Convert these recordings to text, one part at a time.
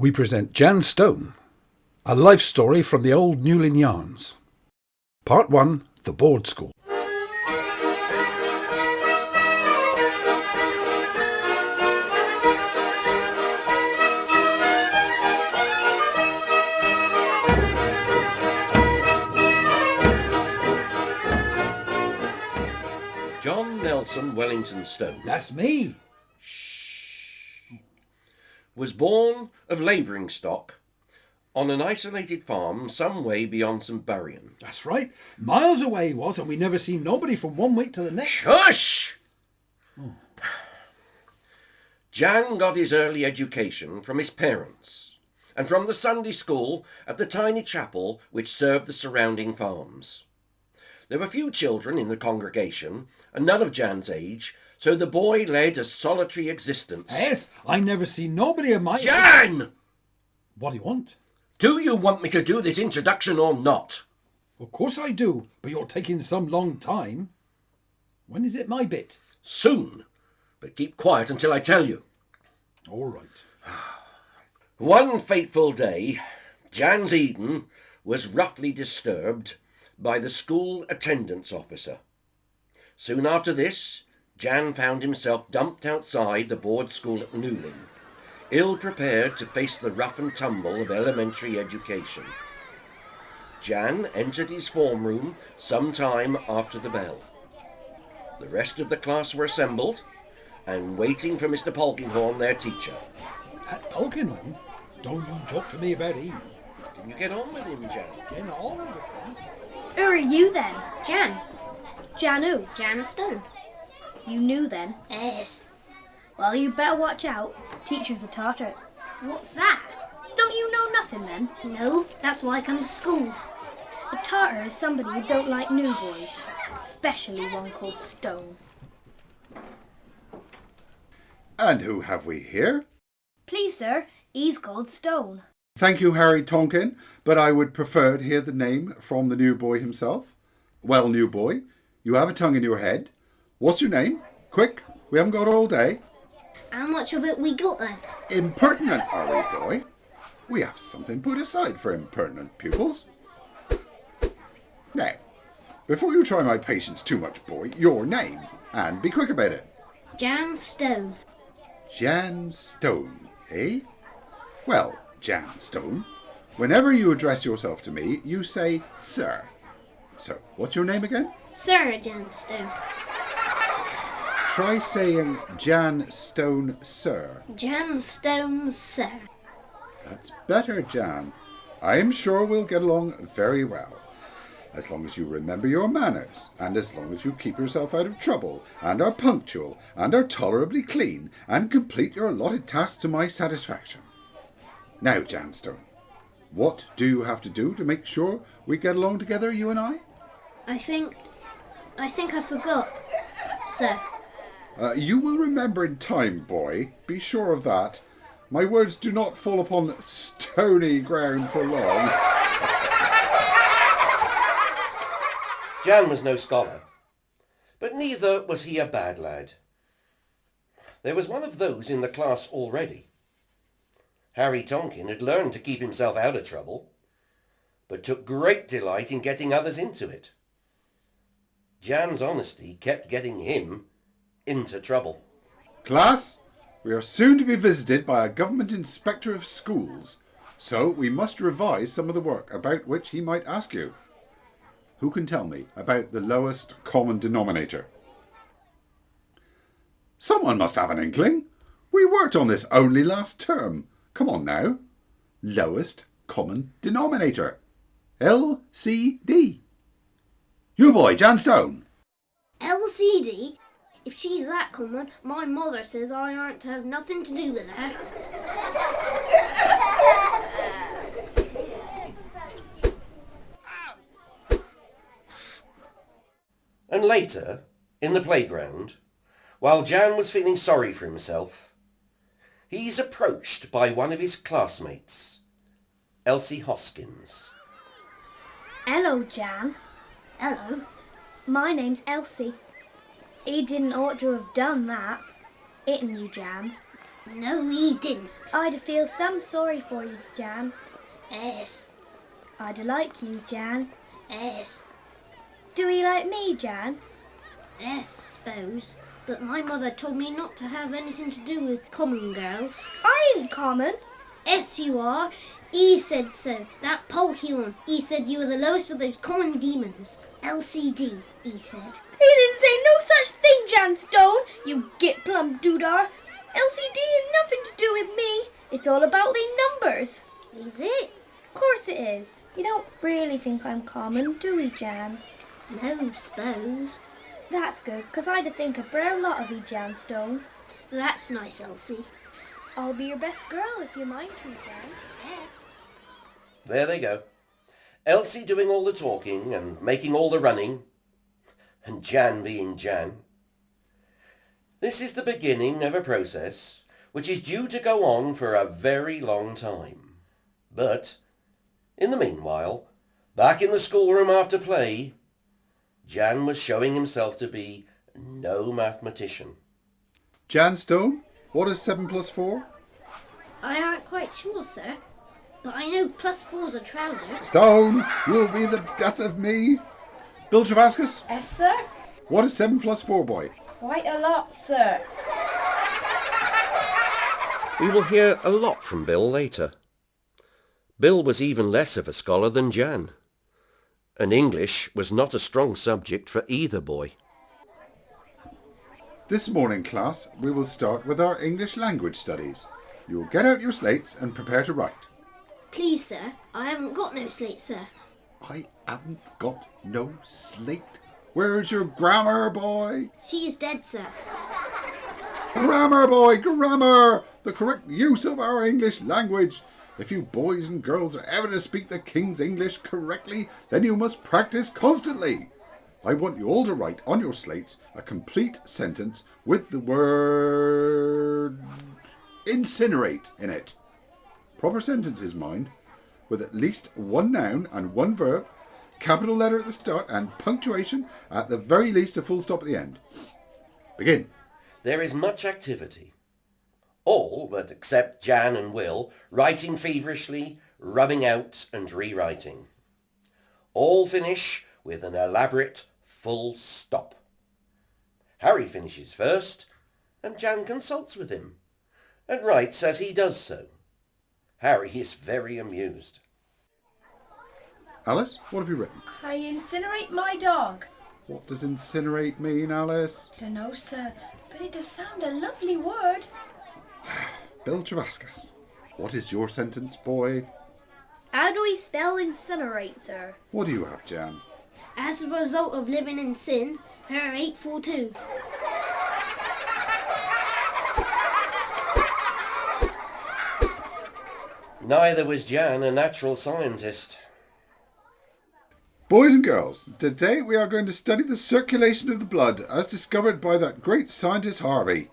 we present Jan Stone, a life story from the old Newlyn yarns. Part 1, The Board School. John Nelson Wellington Stone That's me. was born of labouring stock on an isolated farm some way beyond St. Buryan. That's right. Miles away he was, and we never seen nobody from one week to the next. Shush! Jan got his early education from his parents and from the Sunday school at the tiny chapel which served the surrounding farms. There were few children in the congregation, and none of Jan's age, so the boy led a solitary existence. Yes, I never seen nobody of my... Jan! What do you want? Do you want me to do this introduction or not? Of course I do, but you're taking some long time. When is it my bit? Soon, but keep quiet until I tell you. All right. One fateful day, Jan's Eden was roughly disturbed by the school attendance officer. Soon after this, Jan found himself dumped outside the board school at Newlyn, ill-prepared to face the rough and tumble of elementary education. Jan entered his form room some time after the bell. The rest of the class were assembled and waiting for Mr. Polkinghorne, their teacher. At Polkinghorne? Don't you talk to me about him. Can you get on with him, Jan? Get on with him. Who are you then? Jan. Jan who? Jan Stone. You knew then? Yes. Well, you better watch out. Teacher's a tartar. What's that? Don't you know nothing then? No, that's why I come to school. A tartar is somebody who don't like new boys, especially one called Stone. And who have we here? Please, sir, he's called Stone. Thank you, Harry Tonkin, but I would prefer to hear the name from the new boy himself. Well, new boy, you have a tongue in your head. What's your name? Quick, we haven't got all day. How much of it we got then? Impertinent, are we, boy? We have something put aside for impertinent pupils. Now, before you try my patience too much, boy, your name, and be quick about it. Jan Stone. Jan Stone, eh? Well, Jan Stone, whenever you address yourself to me, you say, sir. So, what's your name again? Sir Jan Stone. Try saying Jan Stone, sir. Jan Stone, sir. That's better, Jan. I am sure we'll get along very well. As long as you remember your manners, and as long as you keep yourself out of trouble, and are punctual, and are tolerably clean, and complete your allotted tasks to my satisfaction. Now, Jan Stone, what do you have to do to make sure we get along together, you and I? I think I forgot, sir. You will remember in time, boy. Be sure of that. My words do not fall upon stony ground for long. Jan was no scholar, but neither was he a bad lad. There was one of those in the class already. Harry Tonkin had learned to keep himself out of trouble, but took great delight in getting others into it. Jan's honesty kept getting him into trouble. Class, we are soon to be visited by a government inspector of schools, so we must revise some of the work about which he might ask you. Who can tell me about the lowest common denominator? Someone must have an inkling. We worked on this only last term. Come on now. Lowest common denominator. LCD. You boy, Jan Stone. LCD? If she's that common, my mother says I aren't to have nothing to do with her. And later, in the playground, while Jan was feeling sorry for himself, he's approached by one of his classmates, Elsie Hoskins. Hello, Jan. Hello. My name's Elsie. He didn't ought to have done that, hitting you, Jan. No, he didn't. I'd feel some sorry for you, Jan. Yes. I'd like you, Jan. Yes. Do he like me, Jan? Yes, suppose. But my mother told me not to have anything to do with common girls. I ain't common. Yes, you are. He said so. That Polkion. He said you were the lowest of those common demons. LCD, he said. He didn't say no such thing, Jan Stone, you git plum doodar. LCD had nothing to do with me. It's all about the numbers. Is it? Of course it is. You don't really think I'm common, do we, Jan? No, suppose. That's good, because I'd think a brown lot of you, Jan Stone. That's nice, Elsie. I'll be your best girl if you mind to, Jan. Yes. There they go. Elsie doing all the talking and making all the running, and Jan being Jan. This is the beginning of a process which is due to go on for a very long time. But, in the meanwhile, back in the schoolroom after play, Jan was showing himself to be no mathematician. Jan Stone, what is 7 plus 4? I aren't quite sure, sir. But I know +4's are trousers. Stone, you'll be the death of me. Bill Travascus, Yes, sir. what is 7 plus 4, boy? Quite a lot, sir. We will hear a lot from Bill later. Bill was even less of a scholar than Jan, and English was not a strong subject for either boy. This morning, class, we will start with our English language studies. You'll get out your slates and prepare to write. Please, sir, I haven't got no slate, sir. I haven't got no slate. Where's your grammar, boy? She is dead, sir. Grammar, boy, grammar! The correct use of our English language. If you boys and girls are ever to speak the King's English correctly, then you must practice constantly. I want you all to write on your slates a complete sentence with the word incinerate in it. Proper sentences, mind, with at least one noun and one verb, capital letter at the start and punctuation, at the very least a full stop at the end. Begin. There is much activity. All, but except Jan and Will, writing feverishly, rubbing out and rewriting. All finish with an elaborate full stop. Harry finishes first, and Jan consults with him, and writes as he does so. Harry is very amused. Alice, what have you written? I incinerate my dog. What does incinerate mean, Alice? Dunno, sir, but it does sound a lovely word. Bill Travascus, what is your sentence, boy? How do we spell incinerate, sir? What do you have, Jan? As a result of living in sin, her 842. Neither was Jan a natural scientist. Boys and girls, today we are going to study the circulation of the blood as discovered by that great scientist Harvey.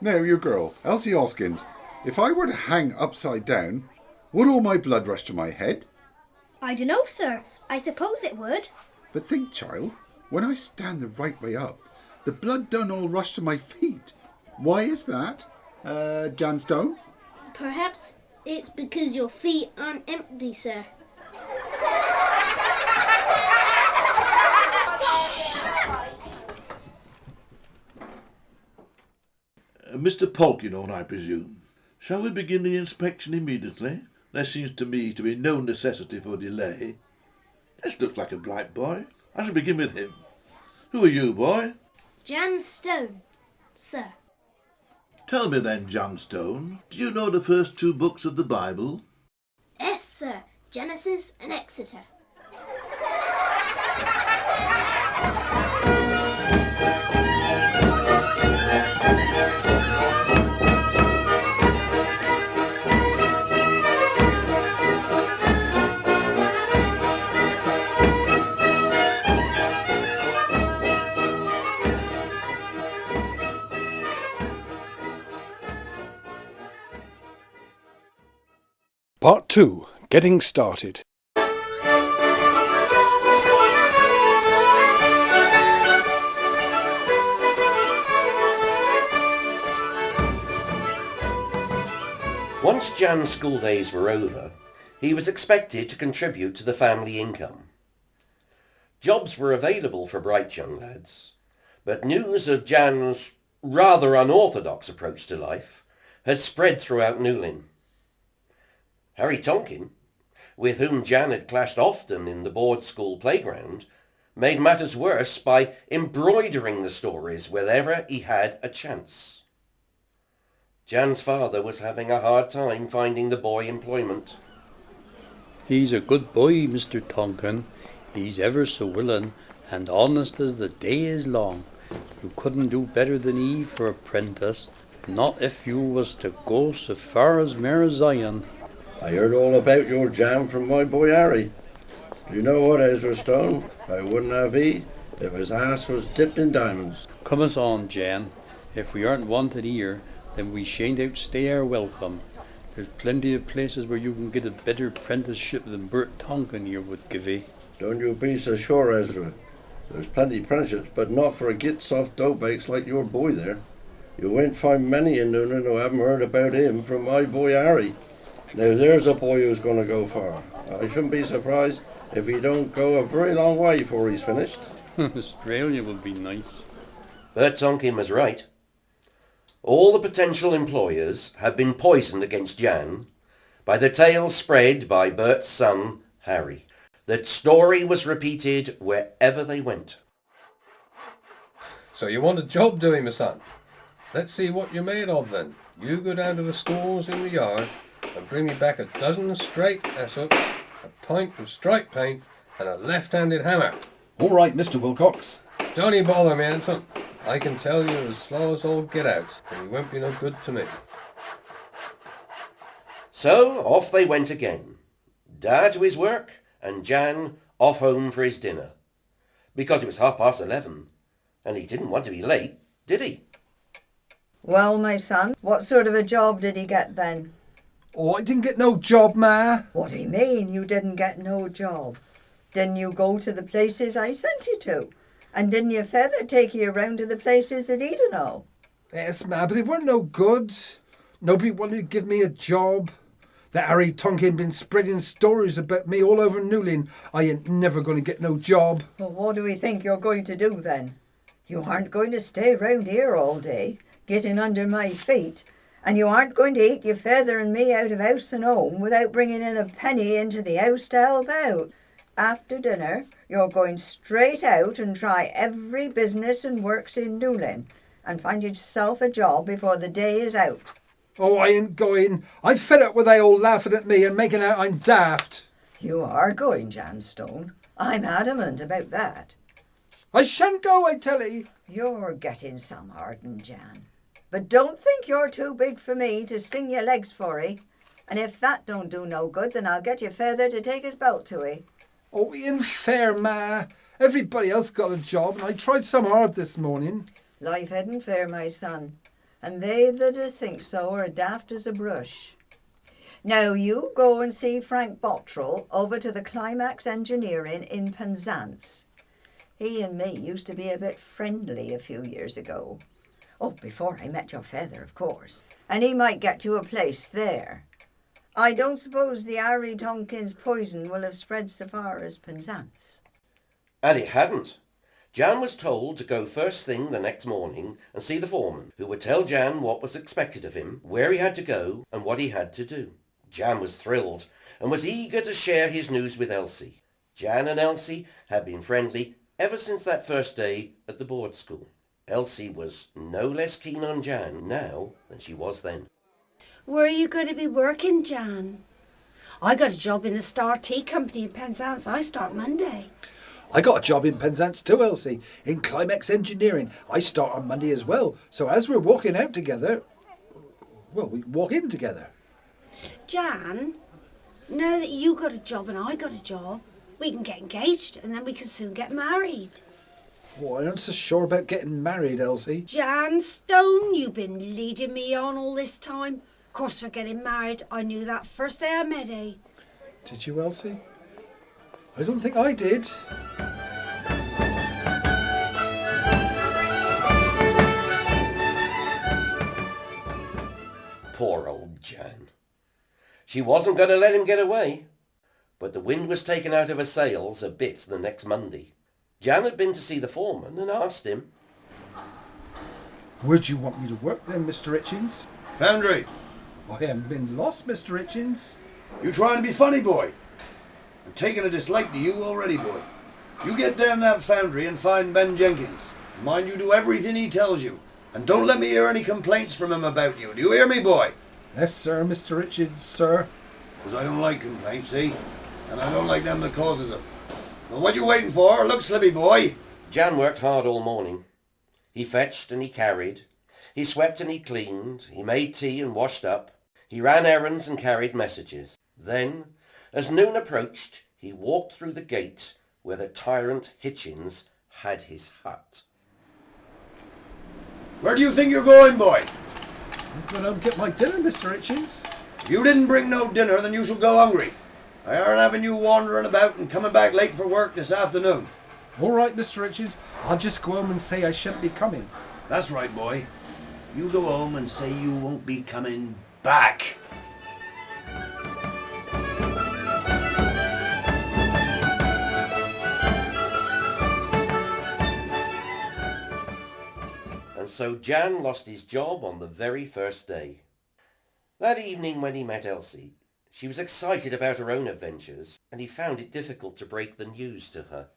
Now, you girl, Elsie Hoskins, if I were to hang upside down, would all my blood rush to my head? I dunno, sir. I suppose it would. But think, child, when I stand the right way up, the blood don't all rush to my feet. Why is that? Jan Stone? Perhaps it's because your feet aren't empty, sir. Mr. Polkinon, I presume. Shall we begin the inspection immediately? There seems to me to be no necessity for delay. This looks like a bright boy. I shall begin with him. Who are you, boy? Jan Stone, sir. Tell me then, John Stone, do you know the first 2 books of the Bible? Yes, sir. Genesis and Exeter. Part 2. Getting started. Once Jan's school days were over, he was expected to contribute to the family income. Jobs were available for bright young lads, but news of Jan's rather unorthodox approach to life had spread throughout Newlyn. Harry Tonkin, with whom Jan had clashed often in the board school playground, made matters worse by embroidering the stories wherever he had a chance. Jan's father was having a hard time finding the boy employment. He's a good boy, Mr. Tonkin. He's ever so willing and honest as the day is long. You couldn't do better than he for apprentice, not if you was to go so far as Mare Zion. I heard all about your Jan from my boy Harry. Do you know what, Ezra Stone? I wouldn't have he if his ass was dipped in diamonds. Come us on, Jan. If we aren't wanted here, then we shan't outstay our welcome. There's plenty of places where you can get a better apprenticeship than Bert Tonkin here would give you. Don't you be so sure, Ezra. There's plenty apprenticeships, but not for a git-soft dough-bakes like your boy there. You won't find many in Newlyn who haven't heard about him from my boy Harry. Now there's a boy who's going to go far. I shouldn't be surprised if he don't go a very long way before he's finished. Australia will be nice. Bert Tonkin was right. All the potential employers had been poisoned against Jan by the tale spread by Bert's son, Harry. The story was repeated wherever they went. So you want a job doing, my son? Let's see what you're made of then. You go down to the stores in the yard and bring me back a dozen straight hooks, a pint of stripe paint and a left-handed hammer. All right, Mr. Wilcox. Don't you bother me, Anson. I can tell you're as slow as all get out, and you won't be no good to me. So off they went again. Dad to his work and Jan off home for his dinner. Because it was 11:30, and he didn't want to be late, did he? Well, my son, what sort of a job did he get then? Oh, I didn't get no job, Ma. What do you mean you didn't get no job? Didn't you go to the places I sent you to? And didn't your feather take you around to the places that he don't know? Yes, Ma, but they weren't no good. Nobody wanted to give me a job. That Harry Tonkin been spreading stories about me all over Newlyn. I ain't never going to get no job. Well, what do we think you're going to do then? You aren't going to stay round here all day, getting under my feet, and you aren't going to eat your feather and me out of house and home without bringing in a penny into the house to help out. After dinner, you're going straight out and try every business and works in Newlyn and find yourself a job before the day is out. Oh, I ain't going. I'm fed up with they all laughing at me and making out I'm daft. You are going, Jan Stone. I'm adamant about that. I shan't go, I tell 'ee. You're getting some hardened, Jan. But don't think you're too big for me to sting your legs for 'ee. And if that don't do no good, then I'll get your feather to take his belt to 'ee. Oh, it ain't fair, Ma. Everybody else got a job, and I tried some hard this morning. Life isn't fair, my son, and they that think so are daft as a brush. Now you go and see Frank Bottrell over to the Climax Engineering in Penzance. He and me used to be a bit friendly a few years ago. Oh, before I met your feather, of course. And he might get you a place there. I don't suppose the Harry Tonkin's poison will have spread so far as Penzance. And it hadn't. Jan was told to go first thing the next morning and see the foreman, who would tell Jan what was expected of him, where he had to go, and what he had to do. Jan was thrilled and was eager to share his news with Elsie. Jan and Elsie had been friendly ever since that first day at the board school. Elsie was no less keen on Jan now than she was then. Where are you going to be working, Jan? I got a job in the Star Tea Company in Penzance. I start Monday. I got a job in Penzance too, Elsie, in Climax Engineering. I start on Monday as well. So as we're walking out together, well, we walk in together. Jan, now that you got a job and I got a job, we can get engaged and then we can soon get married. Oh, I aren't so sure about getting married, Elsie. Jan Stone, you've been leading me on all this time. Of course we're getting married. I knew that first day I met you. Did you, Elsie? I don't think I did. Poor old Jan. She wasn't going to let him get away, but the wind was taken out of her sails a bit the next Monday. Jan had been to see the foreman and asked him, Where'd you want me to work then, Mr. Hitchens? Foundry. I haven't been lost, Mr. Hitchens. You trying to be funny, boy? I'm taking a dislike to you already, boy. You get down that foundry and find Ben Jenkins. Mind you do everything he tells you. And don't let me hear any complaints from him about you. Do you hear me, boy? Yes, sir, Mr. Hitchens, sir. Because I don't like complaints, see? And I don't like them that causes them. Well, what you waiting for? Look, Slippy boy. Jan worked hard all morning. He fetched and he carried. He swept and he cleaned. He made tea and washed up. He ran errands and carried messages. Then, as noon approached, he walked through the gate where the tyrant Hitchens had his hut. Where do you think you're going, boy? I'm going to get my dinner, Mr. Hitchens. If you didn't bring no dinner, then you shall go hungry. I aren't having you wandering about and coming back late for work this afternoon. All right, Mr. Hitchens. I'll just go home and say I shan't be coming. That's right, boy. You go home and say you won't be coming back. And so Jan lost his job on the very first day. That evening when he met Elsie, she was excited about her own adventures, and he found it difficult to break the news to her.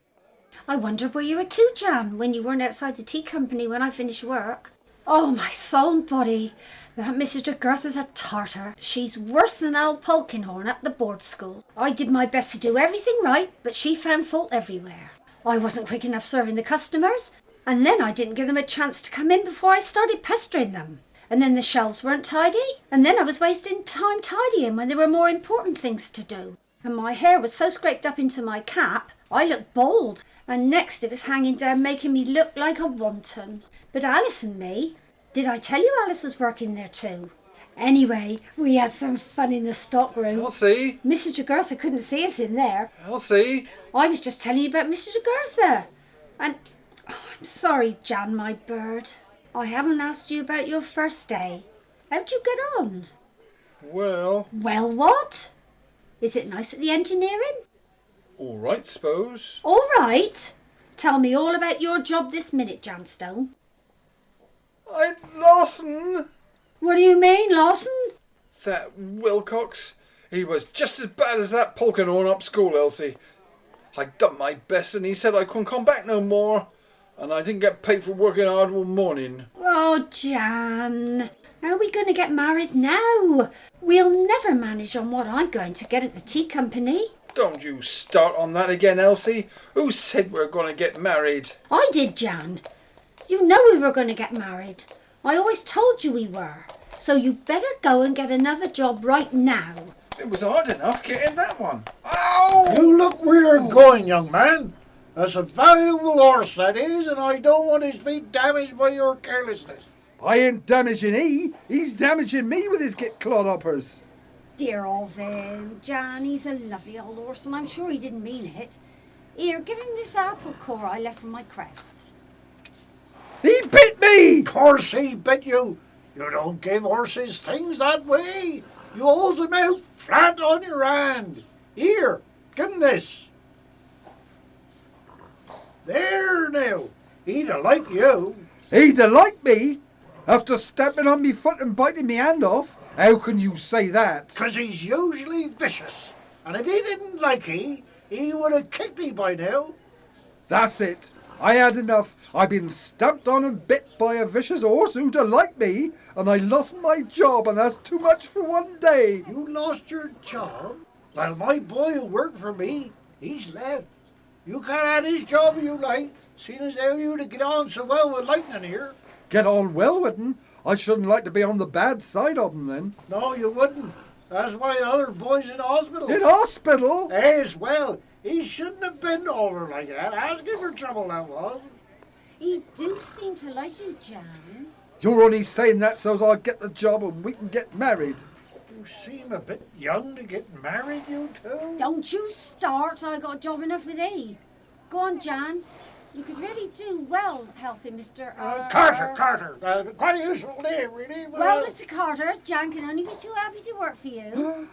I wondered where you were too, Jan, when you weren't outside the tea company when I finished work. Oh, my soul and body, that Mrs. de Girth is a tartar. She's worse than old Polkinghorn at the board school. I did my best to do everything right, but she found fault everywhere. I wasn't quick enough serving the customers, and then I didn't give them a chance to come in before I started pestering them. And then the shelves weren't tidy, and then I was wasting time tidying when there were more important things to do. And my hair was so scraped up into my cap, I looked bald, and next it was hanging down making me look like a wanton. But Alice and me, did I tell you Alice was working there too? Anyway, we had some fun in the stockroom. Elsie? Mrs. de Girth couldn't see us in there. Elsie? I was just telling you about Mrs. de Girth. And I'm sorry, Jan, my bird. I haven't asked you about your first day. How'd you get on? Well... Well, what? Is it nice at the engineering? All right, suppose. All right. Tell me all about your job this minute, Janstone. Lawson! What do you mean, Lawson? That Wilcox, he was just as bad as that Polkinghorn up school, Elsie. I done my best and he said I couldn't come back no more. And I didn't get paid for working hard all morning. Oh, Jan. How are we going to get married now? We'll never manage on what I'm going to get at the tea company. Don't you start on that again, Elsie. Who said we're going to get married? I did, Jan. You know we were going to get married. I always told you we were. So you better go and get another job right now. It was hard enough getting that one. Ow! You look where you're going, young man. That's a valuable horse, that is, and I don't want his feet damaged by your carelessness. I ain't damaging he's damaging me with his get clod-uppers. Dear old Vin, Jan, he's a lovely old horse, and I'm sure he didn't mean it. Here, give him this apple core I left from my crest. He bit me! Course he bit you. You don't give horses things that way. You hold them out flat on your hand. Here, give him this. There now. He'd like you. He'd like me? After stamping on me foot and biting me hand off? How can you say that? 'Cause he's usually vicious. And if he didn't like ye, he would have kicked me by now. That's it. I had enough. I've been stamped on and bit by a vicious horse who'd like me, and I lost my job, and that's too much for one day. You lost your job? Well, my boy who worked for me, he's left. You can't have his job if you like, seeing as how you'd get on so well with Lightning here. Get on well with him? I shouldn't like to be on the bad side of him then. No, you wouldn't. That's why the other boy's in hospital. In hospital? Yes, well, he shouldn't have been over like that. Asking for trouble, that was. He do seem to like you, Jan. You're only saying that so I'll get the job and we can get married. You seem a bit young to get married, you two. Don't you start. I got a job enough with E. Go on, Jan. You could really do well helping Mr. Carter. Quite a useful name, really. Well, Mr. Carter, Jan can only be too happy to work for you.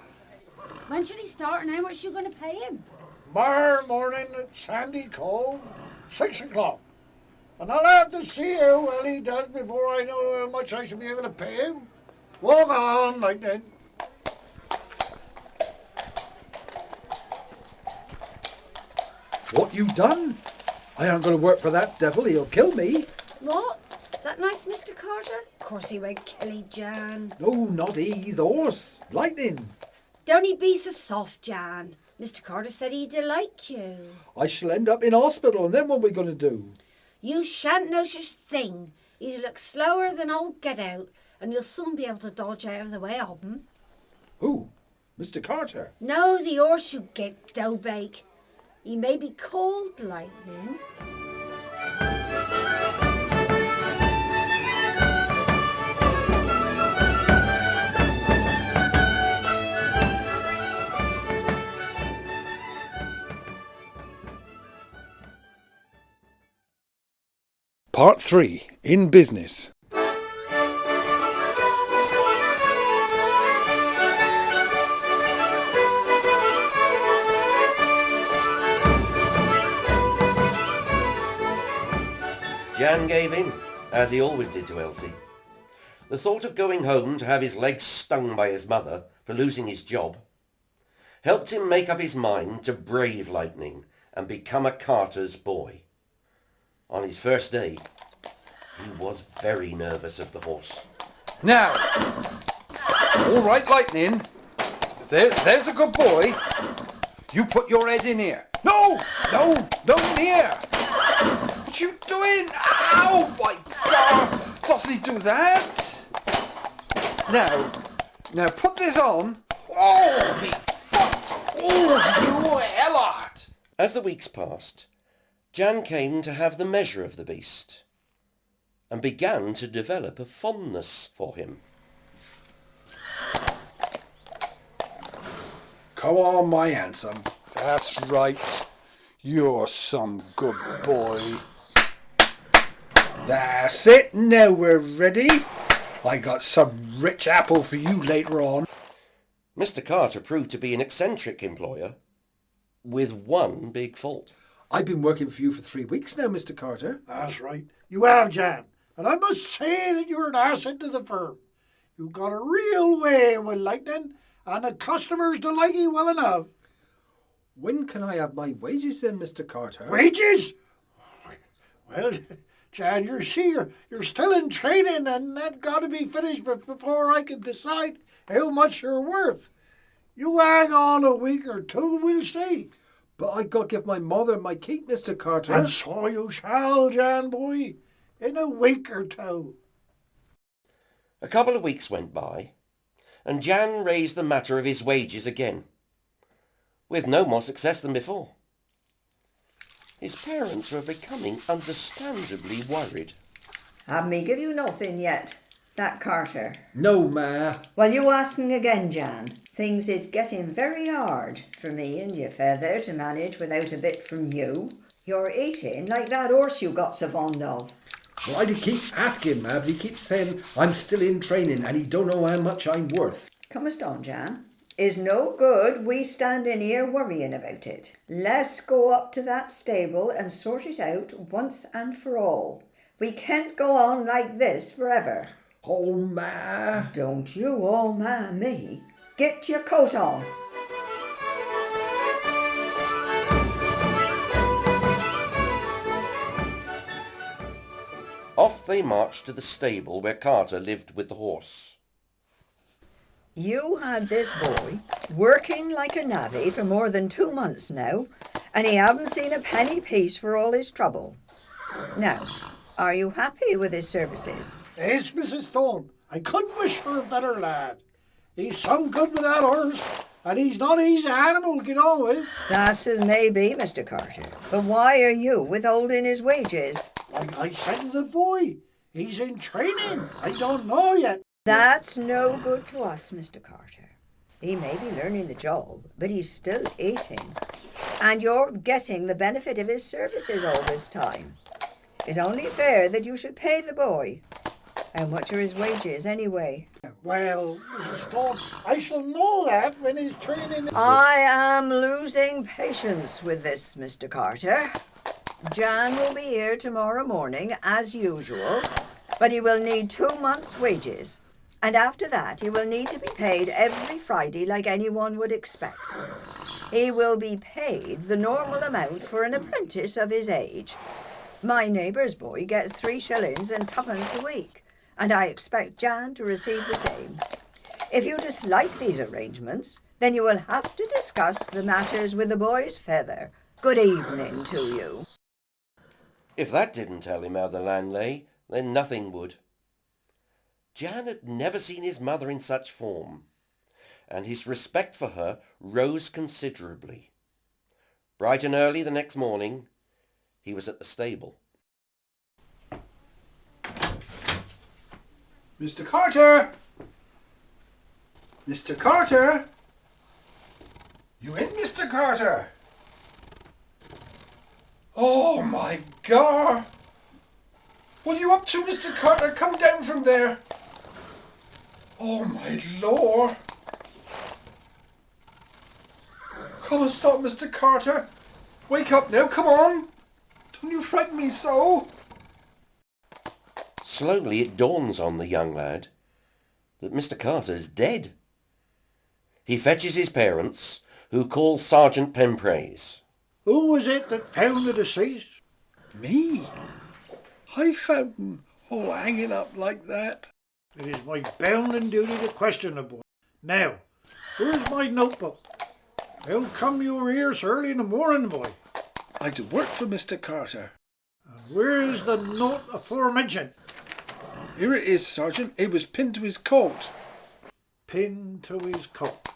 When should he start and how much you going to pay him? Tomorrow morning at Sandy Cove, 6 o'clock. And I'll have to see how well he does before I know how much I shall be able to pay him. Walk on, like that. What you done? I aren't going to work for that devil. He'll kill me. What? That nice Mr. Carter? Of course he won't kill you, Jan. No, not he. The horse. Lightning. Don't he be so soft, Jan. Mr. Carter said he'd like you. I shall end up in hospital, and then what are we going to do? You shan't know such thing. He'd look slower than old Get Out, and you'll soon be able to dodge out of the way of him. Who? Mr. Carter? No, the horse you get, Doughbake. He may be called Lightning. Part 3. In Business. Jan gave in, as he always did to Elsie. The thought of going home to have his legs stung by his mother for losing his job helped him make up his mind to brave lightning and become a carter's boy. On his first day, he was very nervous of the horse. Now, all right, Lightning. There's a good boy. You put your head in here. No, in here. What you doing? Ow, my God. Doesn't he do that? Now put this on. Oh, me foot. Oh, you hellart. As the weeks passed, Jan came to have the measure of the beast and began to develop a fondness for him. Come on, my handsome. That's right. You're some good boy. That's it. Now we're ready. I got some rich apple for you later on. Mr. Carter proved to be an eccentric employer with one big fault. I've been working for you for 3 weeks now, Mr. Carter. That's right. You have, Jan. And I must say that you're an asset to the firm. You've got a real way with Lightning, and the customers delight you well enough. When can I have my wages then, Mr. Carter? Wages? Well, Jan, you're still in training, and that's got to be finished before I can decide how much you're worth. You hang on a week or two, we'll see. But I got to give my mother my keep, Mr. Carter. And so you shall, Jan boy, in a week or two. A couple of weeks went by, and Jan raised the matter of his wages again, with no more success than before. His parents were becoming understandably worried. Have me give you nothing yet, that Carter? No, Ma. Well, you asking again, Jan. Things is getting very hard for me and your feather to manage without a bit from you. You're eating like that horse you got so fond of. Why do you keep asking, Ma? But he keeps saying I'm still in training and he don't know how much I'm worth. Comest on, Jan. Is no good we standing here worrying about it. Let's go up to that stable and sort it out once and for all. We can't go on like this forever. Oh, Ma. Don't you oh, Ma, me. Get your coat on. Off they marched to the stable where Carter lived with the horse. You had this boy working like a navvy for more than 2 months now, and he haven't seen a penny piece for all his trouble. Now, are you happy with his services? Yes, Mrs. Thorne. I couldn't wish for a better lad. He's some good with that horse, and he's not an easy animal to get on with. That's as may be, Mr. Carter. But why are you withholding his wages? Like I said to the boy, he's in training. I don't know yet. That's no good to us, Mr. Carter. He may be learning the job, but he's still eating. And you're getting the benefit of his services all this time. It's only fair that you should pay the boy. How much are his wages, anyway? Well, Mrs. Thorpe, I shall know that when his training... I am losing patience with this, Mr. Carter. Jan will be here tomorrow morning, as usual, but he will need 2 months' wages. And after that, he will need to be paid every Friday like anyone would expect. He will be paid the normal amount for an apprentice of his age. My neighbour's boy gets 3 shillings and 2pence a week, and I expect Jan to receive the same. If you dislike these arrangements, then you will have to discuss the matters with the boy's feather. Good evening to you. If that didn't tell him how the land lay, then nothing would. Jan had never seen his mother in such form, and his respect for her rose considerably. Bright and early the next morning, he was at the stable. Mr. Carter! Mr. Carter! You in, Mr. Carter? Oh, my God! What are you up to, Mr. Carter? Come down from there! Oh, my Lord! Come and stop, Mr. Carter! Wake up now, come on! Don't you frighten me so! Slowly it dawns on the young lad that Mr. Carter's dead. He fetches his parents, who call Sergeant Penpraise. Who was it that found the deceased? Me? I found him all hanging up like that. It is my bounden duty to question the boy. Now, where's my notebook? How come you were here so early in the morning, boy? I do work for Mr. Carter. And where's the note aforementioned? Here it is, Sergeant. It was pinned to his coat. Pinned to his coat.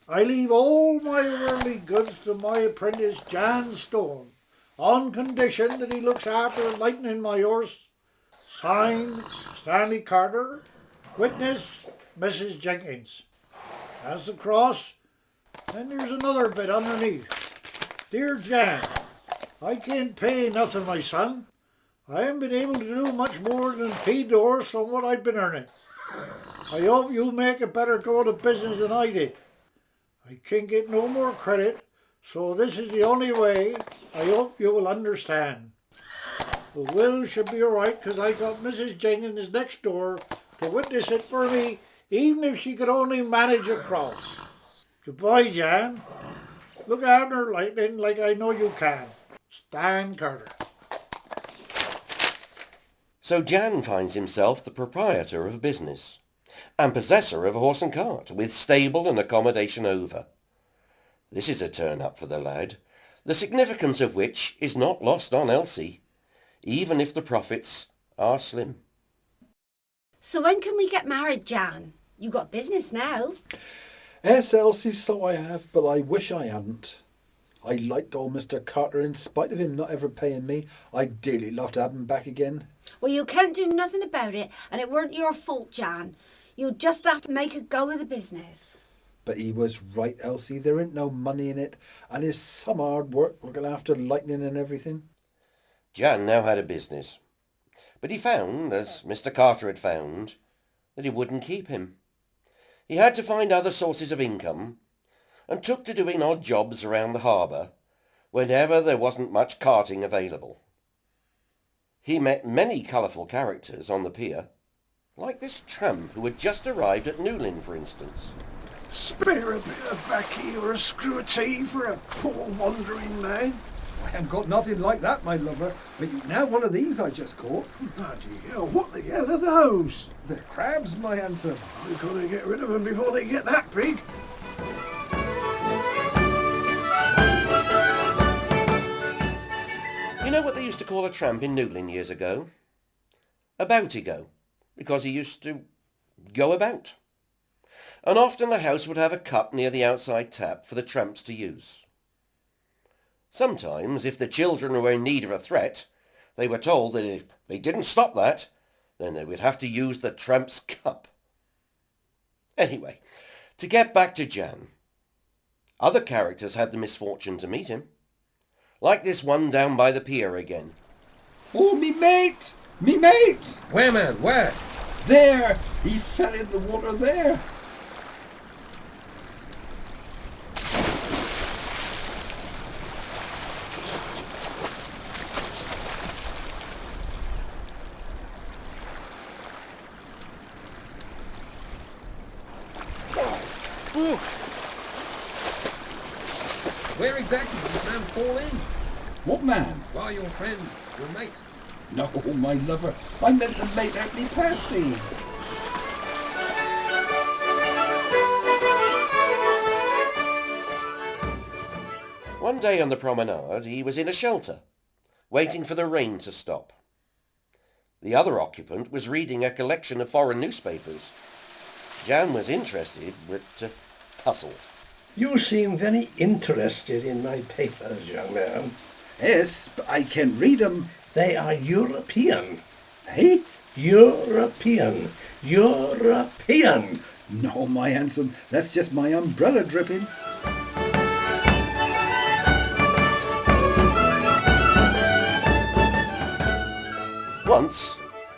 I leave all my worldly goods to my apprentice Jan Stone, on condition that he looks after lightening my horse. Signed, Stanley Carter. Witness, Mrs. Jenkins. That's the cross. Then there's another bit underneath. Dear Jan, I can't pay nothing, my son. I haven't been able to do much more than feed the horse on what I've been earning. I hope you make a better go of the business than I did. I can't get no more credit, so this is the only way. I hope you will understand. The will should be all right, because I got Mrs. Jenkins next door to witness it for me, even if she could only manage a cross. Goodbye, Jan. Look after lightning like I know you can. Stan Carter. So Jan finds himself the proprietor of a business, and possessor of a horse and cart, with stable and accommodation over. This is a turn-up for the lad, the significance of which is not lost on Elsie, even if the profits are slim. So when can we get married, Jan? You got business now. Yes, Elsie, so I have, but I wish I hadn't. I liked old Mr. Carter in spite of him not ever paying me. I'd dearly love to have him back again. Well, you can't do nothing about it, and it weren't your fault, Jan. You'll just have to make a go of the business. But he was right, Elsie. There ain't no money in it, and it's some hard work looking after lightning and everything. Jan now had a business, but he found, as Mr. Carter had found, that it wouldn't keep him. He had to find other sources of income, and took to doing odd jobs around the harbour whenever there wasn't much carting available. He met many colourful characters on the pier, like this tramp who had just arrived at Newlyn, for instance. Spare a bit of baccy or a screw of tea for a poor wandering man. I haven't got nothing like that, my lover, but you can have one of these I just caught. Bloody hell, what the hell are those? They're crabs, my handsome. We've got to get rid of them before they get that big. You know what they used to call a tramp in Newlyn years ago? A boutigo, because he used to go about. And often a house would have a cup near the outside tap for the tramps to use. Sometimes, if the children were in need of a threat, they were told that if they didn't stop that, then they would have to use the tramp's cup. Anyway, to get back to Jan, other characters had the misfortune to meet him. Like this one down by the pier again. Oh, me mate! Me mate! Where, man? Where? There! He fell in the water there. Where exactly did this man fall in? What man? Why, your friend, your mate. No, my lover. I meant the mate out me pasty. One day on the promenade, he was in a shelter, waiting for the rain to stop. The other occupant was reading a collection of foreign newspapers. Jan was interested, but puzzled. You seem very interested in my papers, young man. Yes, but I can read 'em. They are European. Eh? European. European. No, my handsome, that's just my umbrella dripping. Once,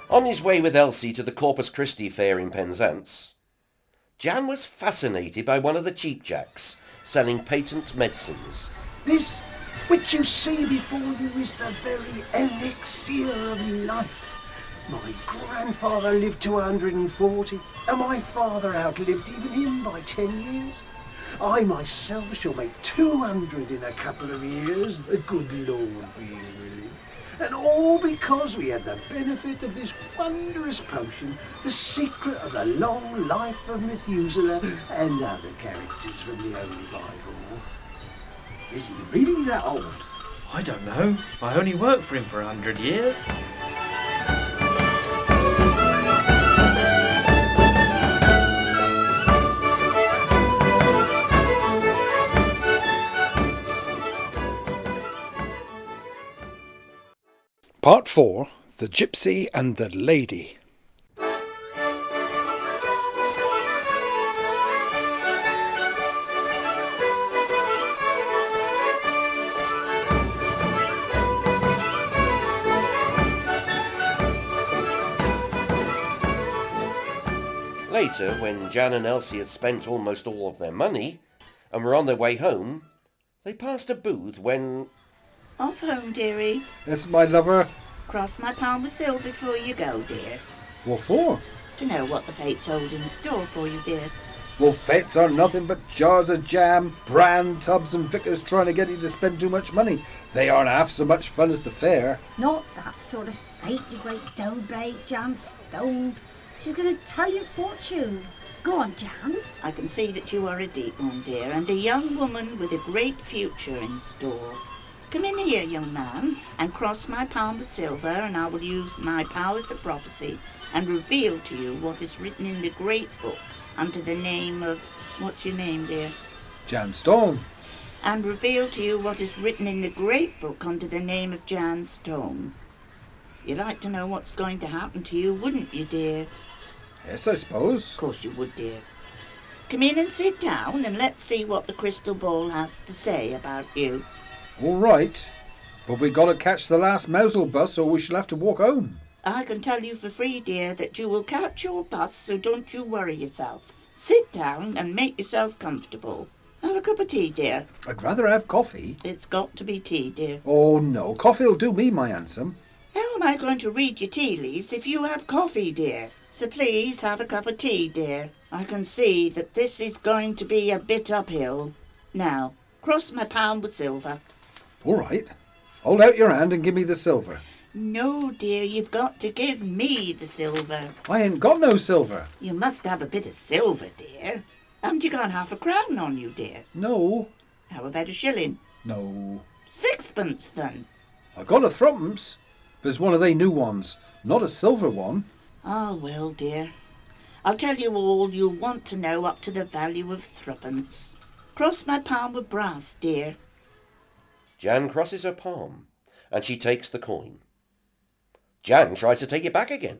on his way with Elsie to the Corpus Christi fair in Penzance, Jan was fascinated by one of the cheapjacks selling patent medicines. This which you see before you is the very elixir of life. My grandfather lived to 140, and my father outlived even him by 10 years. I myself shall make 200 in a couple of years, the good Lord being willing. And all because we had the benefit of this wondrous potion, the secret of the long life of Methuselah and other characters from the Holy Bible. Is he really that old? I don't know. I only worked for him for 100 years. Part 4, The Gypsy and the Lady. Later, when Jan and Elsie had spent almost all of their money and were on their way home, they passed a booth when... Off home, dearie. Yes, my lover. Cross my palm with silver before you go, dear. What for? To know what the fates hold in store for you, dear. Well, fates are nothing but jars of jam, bran, tubs and vicars trying to get you to spend too much money. They aren't half so much fun as the fair. Not that sort of fate, you great dough-bag Jan Stone. She's going to tell your fortune. Go on, Jan. I can see that you are a deep one, dear, and a young woman with a great future in store. Come in here, young man, and cross my palm with silver, and I will use my powers of prophecy and reveal to you what is written in the great book under the name of... What's your name, dear? Jan Stone. And reveal to you what is written in the great book under the name of Jan Stone. You'd like to know what's going to happen to you, wouldn't you, dear? Yes, I suppose. Of course you would, dear. Come in and sit down, and let's see what the crystal ball has to say about you. All right, but we got to catch the last Mousel bus or we shall have to walk home. I can tell you for free, dear, that you will catch your bus, so don't you worry yourself. Sit down and make yourself comfortable. Have a cup of tea, dear. I'd rather have coffee. It's got to be tea, dear. Oh, no, coffee'll do me, my handsome. How am I going to read your tea leaves if you have coffee, dear? So please have a cup of tea, dear. I can see that this is going to be a bit uphill. Now, cross my palm with silver. All right. Hold out your hand and give me the silver. No, dear, you've got to give me the silver. I ain't got no silver. You must have a bit of silver, dear. Haven't you got half a crown on you, dear? No. How about a shilling? No. Sixpence, then? I got a threepence. But it's one of they new ones, not a silver one. Ah, well, dear. I'll tell you all you'll want to know up to the value of threepence. Cross my palm with brass, dear. Jan crosses her palm, and she takes the coin. Jan tries to take it back again.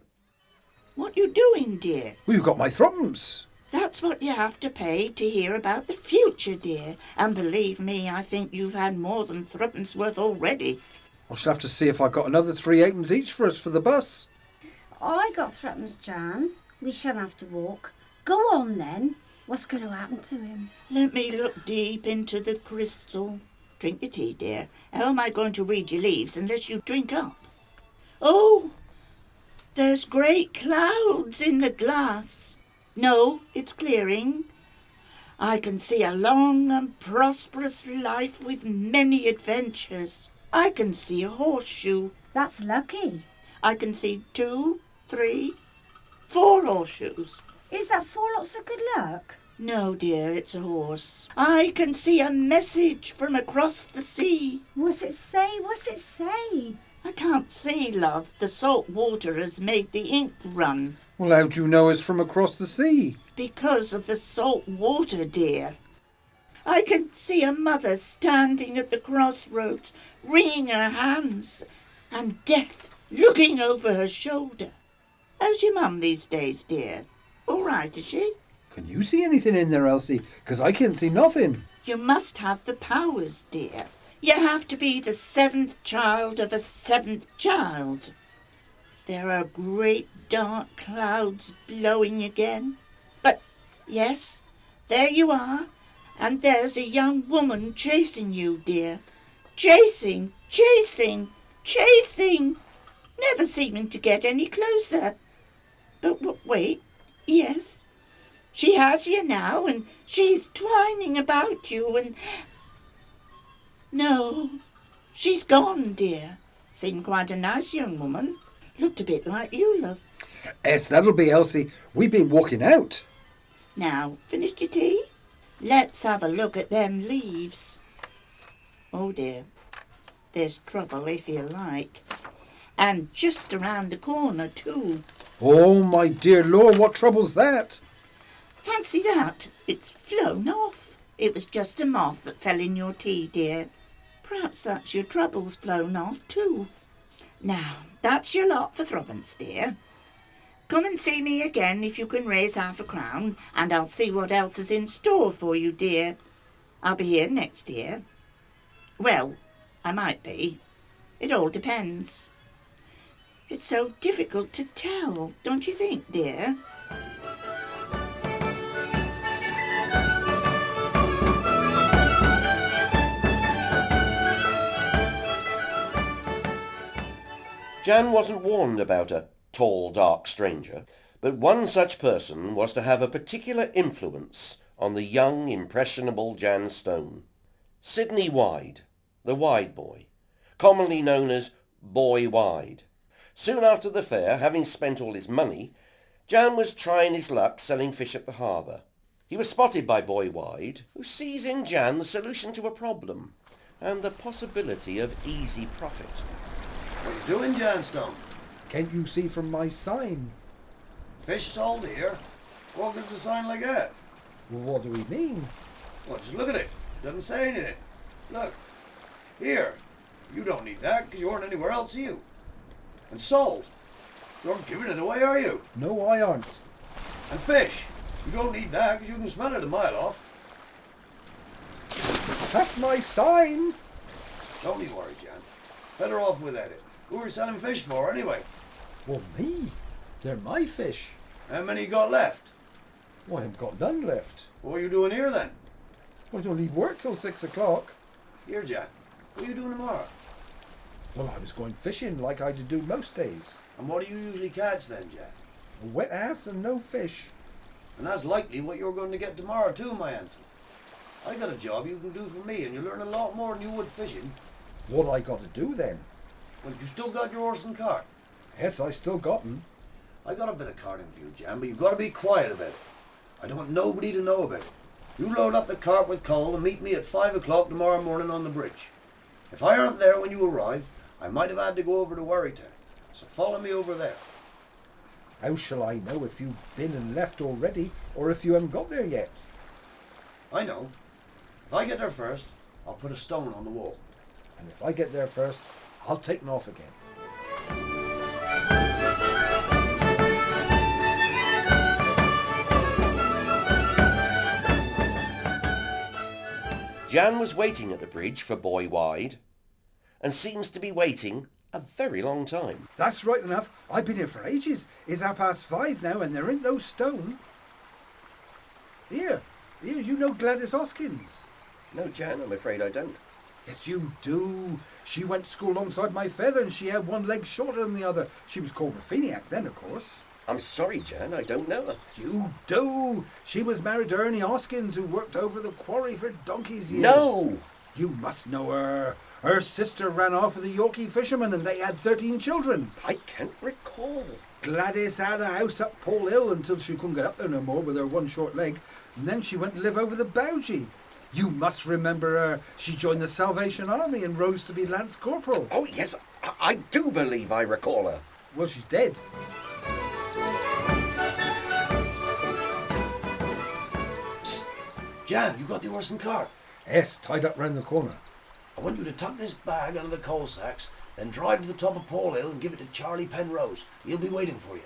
What you doing, dear? Well, you got my threepence. That's what you have to pay to hear about the future, dear. And believe me, I think you've had more than threepence worth already. I shall have to see if I got another 3 halfpence each for us for the bus. I got threepence, Jan. We shan't have to walk. Go on then. What's going to happen to him? Let me look deep into the crystal. Drink your tea, dear. How am I going to read your leaves unless you drink up? Oh, there's great clouds in the glass. No, it's clearing. I can see a long and prosperous life with many adventures. I can see a horseshoe. That's lucky. I can see 2, 3, 4 horseshoes. Is that 4 lots of good luck? No, dear, it's a horse. I can see a message from across the sea. What's it say? What's it say? I can't see, love. The salt water has made the ink run. Well, how do you know it's from across the sea? Because of the salt water, dear. I can see a mother standing at the crossroads, wringing her hands, and death looking over her shoulder. How's your mum these days, dear? All right, is she? Can you see anything in there, Elsie? Because I can't see nothing. You must have the powers, dear. You have to be the 7th child of a 7th child. There are great dark clouds blowing again. But, yes, there you are. And there's a young woman chasing you, dear. Chasing, chasing, chasing. Never seeming to get any closer. But wait, yes. She has you now, and she's twining about you, and... No, she's gone, dear. Seemed quite a nice young woman. Looked a bit like you, love. Yes, that'll be Elsie. We've been walking out. Now, finished your tea? Let's have a look at them leaves. Oh, dear. There's trouble, if you like. And just around the corner, too. Oh, my dear Lord, what trouble's that? Fancy that. It's flown off. It was just a moth that fell in your tea, dear. Perhaps that's your troubles flown off, too. Now, that's your lot for threepence, dear. Come and see me again if you can raise half a crown, and I'll see what else is in store for you, dear. I'll be here next year. Well, I might be. It all depends. It's so difficult to tell, don't you think, dear? Jan wasn't warned about a tall, dark stranger, but one such person was to have a particular influence on the young, impressionable Jan Stone. Sidney Wide, the Wide boy, commonly known as Boy Wide. Soon after the fair, having spent all his money, Jan was trying his luck selling fish at the harbour. He was spotted by Boy Wide, who sees in Jan the solution to a problem and the possibility of easy profit. What are you doing, Jan Stone? Can't you see from my sign? Fish sold here? What gives a sign like that? Well, what do we mean? Well, just look at it. It doesn't say anything. Look. Here. You don't need that because you aren't anywhere else, are you? And sold. You aren't giving it away, are you? No, I aren't. And fish. You don't need that because you can smell it a mile off. That's my sign. Don't be worried, Jan. Better off without it. Who are you selling fish for, anyway? Well, me. They're my fish. How many you got left? Well, I haven't got none left. What are you doing here, then? Well, I don't leave work till 6 o'clock. Here, Jan. What are you doing tomorrow? Well, I was going fishing like I do most days. And what do you usually catch, then, Jan? A wet ass and no fish. And that's likely what you're going to get tomorrow, too, my Ansel. I got a job you can do for me, and you'll learn a lot more than you would fishing. What I got to do, then? Well, you still got your horse and cart? Yes, I still got 'em. I got a bit of carting for you, Jan, but you've got to be quiet about it. I don't want nobody to know about it. You load up the cart with coal and meet me at 5 o'clock tomorrow morning on the bridge. If I aren't there when you arrive, I might have had to go over to Warrytown. So follow me over there. How shall I know if you've been and left already, or if you haven't got there yet? I know. If I get there first, I'll put a stone on the wall. And if I get there first, I'll take 'em off again. Jan was waiting at the bridge for Boy Wide, and seems to be waiting a very long time. That's right enough. I've been here for ages. It's 5:30 now and there ain't no stone. Here, you know Gladys Hoskins. No, Jan, I'm afraid I don't. Yes, you do. She went to school alongside my feather and she had one leg shorter than the other. She was called Raffiniac then, of course. I'm sorry, Jan, I don't know her. You do. She was married to Ernie Hoskins, who worked over the quarry for donkey's years. No! You must know her. Her sister ran off with a Yorkie fisherman and they had 13 children. I can't recall. Gladys had a house up Pole Hill until she couldn't get up there no more with her one short leg. And then she went to live over the Bowgie. You must remember her. She joined the Salvation Army and rose to be Lance Corporal. Oh, yes, I do believe I recall her. Well, she's dead. Psst. Jan, you got the horse and cart? Yes, tied up round the corner. I want you to tuck this bag under the coal sacks, then drive to the top of Pole Hill and give it to Charlie Penrose. He'll be waiting for you.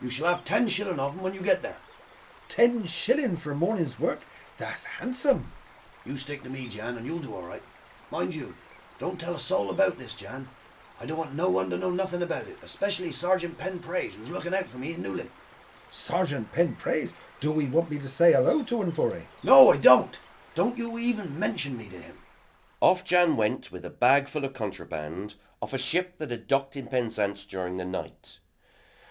You shall have 10 shilling of him when you get there. 10 shilling for a morning's work? That's handsome. You stick to me, Jan, and you'll do all right. Mind you, don't tell a soul about this, Jan. I don't want no one to know nothing about it, especially Sergeant Penpraise, who's looking out for me in Newlyn. Sergeant Penpraise? Do we want me to say hello to him for it? No, I don't. Don't you even mention me to him. Off Jan went with a bag full of contraband off a ship that had docked in Penzance during the night,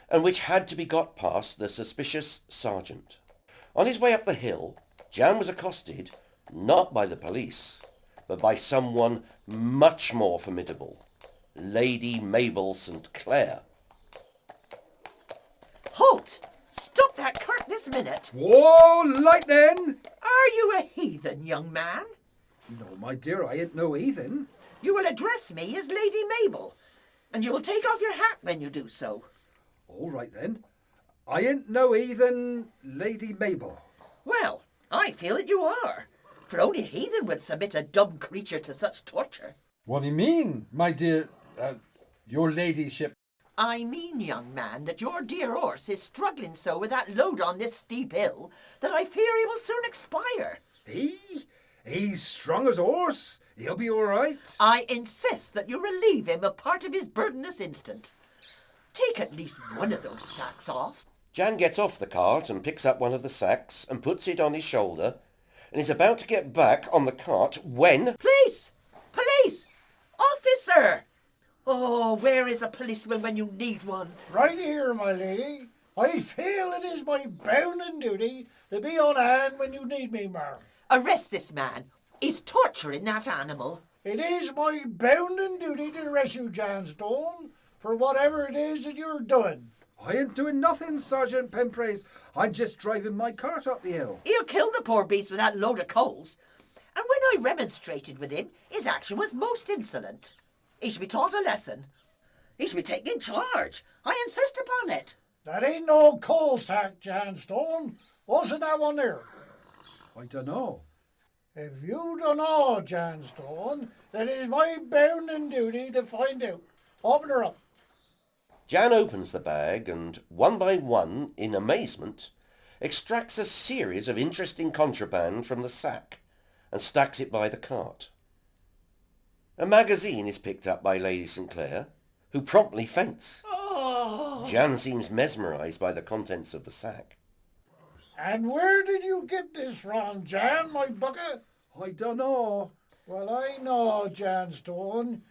and which had to be got past the suspicious sergeant. On his way up the hill, Jan was accosted not by the police, but by someone much more formidable, Lady Mabel St. Clair. Halt! Stop that cart this minute! Whoa, lightning! Are you a heathen, young man? No, my dear, I ain't no heathen. You will address me as Lady Mabel, and you will take off your hat when you do so. All right, then. I ain't no heathen, Lady Mabel. Well, I feel that you are, for only a heathen would submit a dumb creature to such torture. What do you mean, my dear, your ladyship? I mean, young man, that your dear horse is struggling so with that load on this steep hill that I fear he will soon expire. He's strong as a horse. He'll be all right. I insist that you relieve him of part of his burden this instant. Take at least one of those sacks off. Jan gets off the cart and picks up one of the sacks and puts it on his shoulder and is about to get back on the cart when... Police! Police! Officer! Oh, where is a policeman when you need one? Right here, my lady. I feel it is my bounden duty to be on hand when you need me, ma'am. Arrest this man. He's torturing that animal. It is my bounden duty to arrest you, Jan Stone, for whatever it is that you're doing. I ain't doing nothing, Sergeant Penpraise. I'm just driving my cart up the hill. He'll kill the poor beast with that load of coals. And when I remonstrated with him, his action was most insolent. He should be taught a lesson. He should be taken in charge. I insist upon it. That ain't no coal sack, Jan Stone. What's in that one there? I dunno. If you dunno, Jan Stone, then it is my bounden duty to find out. Open her up. Jan opens the bag and, one by one, in amazement, extracts a series of interesting contraband from the sack and stacks it by the cart. A magazine is picked up by Lady St. Clair, who promptly faints. Oh. Jan seems mesmerised by the contents of the sack. And where did you get this from, Jan, my bucket? I dunno. Well, I know, Jan Stone.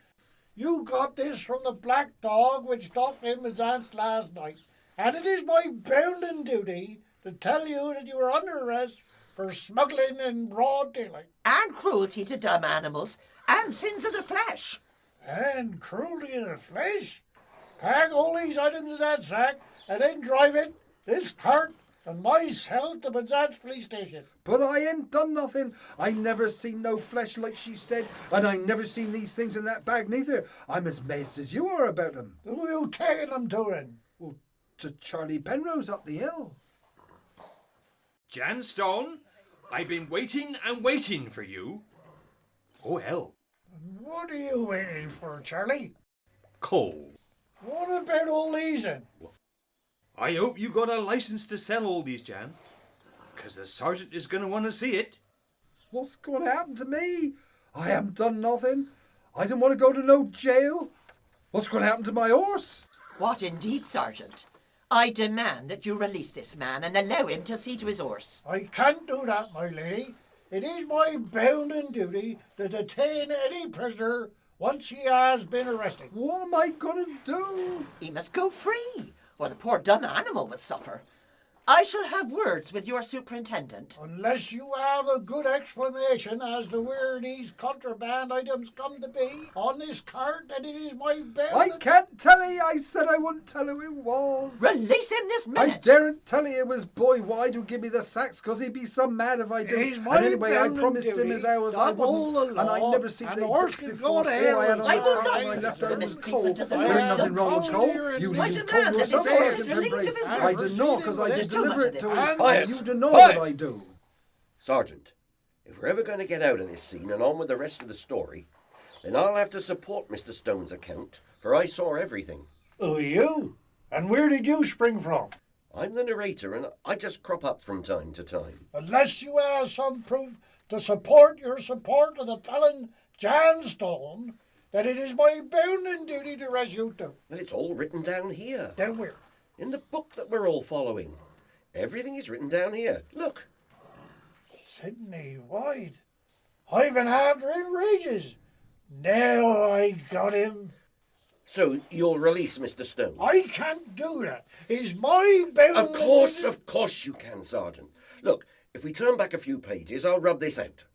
You got this from the black dog which docked in Penzance last night, and it is my bounden duty to tell you that you are under arrest for smuggling in broad daylight. And cruelty to dumb animals, and sins of the flesh. And cruelty to the flesh? Pack all these items in that sack, and then drive it, this cart, and myself to Penzance police station. But I ain't done nothing. I never seen no flesh like she said, and I never seen these things in that bag neither. I'm as mazed as you are about them. Who are you taking them to then? Well, to Charlie Penrose up the hill. Jan Stone, I've been waiting and waiting for you. Oh, hell. What are you waiting for, Charlie? Coal. What about all these then? I hope you got a license to sell all these, Jan, because the sergeant is going to want to see it. What's going to happen to me? I haven't done nothing. I don't want to go to no jail. What's going to happen to my horse? What indeed, Sergeant? I demand that you release this man and allow him to see to his horse. I can't do that, my lady. It is my bounden duty to detain any prisoner once he has been arrested. What am I going to do? He must go free, or the poor dumb animal will suffer. I shall have words with your superintendent. Unless you have a good explanation as to where these contraband items come to be on this cart, then it is my bounden... I can't tell you. I said I wouldn't tell who it was. Release him this minute. I daren't tell you it was Boy Wide who give me the sacks, because he'd be so mad if I do. He's my And anyway, I bounden promised him his hours I wouldn't, and I never seen the books before. All I had on the cart when I left home was coal. There's nothing wrong with coal. You leave coal yourself, Sergeant Primbrace. I didn't know, because I did deliver it to him. You don't know what I do. Sergeant, if we're ever going to get out of this scene and on with the rest of the story, then I'll have to support Mr. Stone's account, for I saw everything. Oh, you? And where did you spring from? I'm the narrator, and I just crop up from time to time. Unless you have some proof to support your support of the felon Jan Stone, then it is my bounden duty to arrest you too. But it's all written down here. Down where? In the book that we're all following. Everything is written down here. Look. Sydney Wide. I've been after him for ages. Now I got him. So you'll release Mr. Stone? I can't do that. He's my bounden... Of course you can, Sergeant. Look, if we turn back a few pages, I'll rub this out.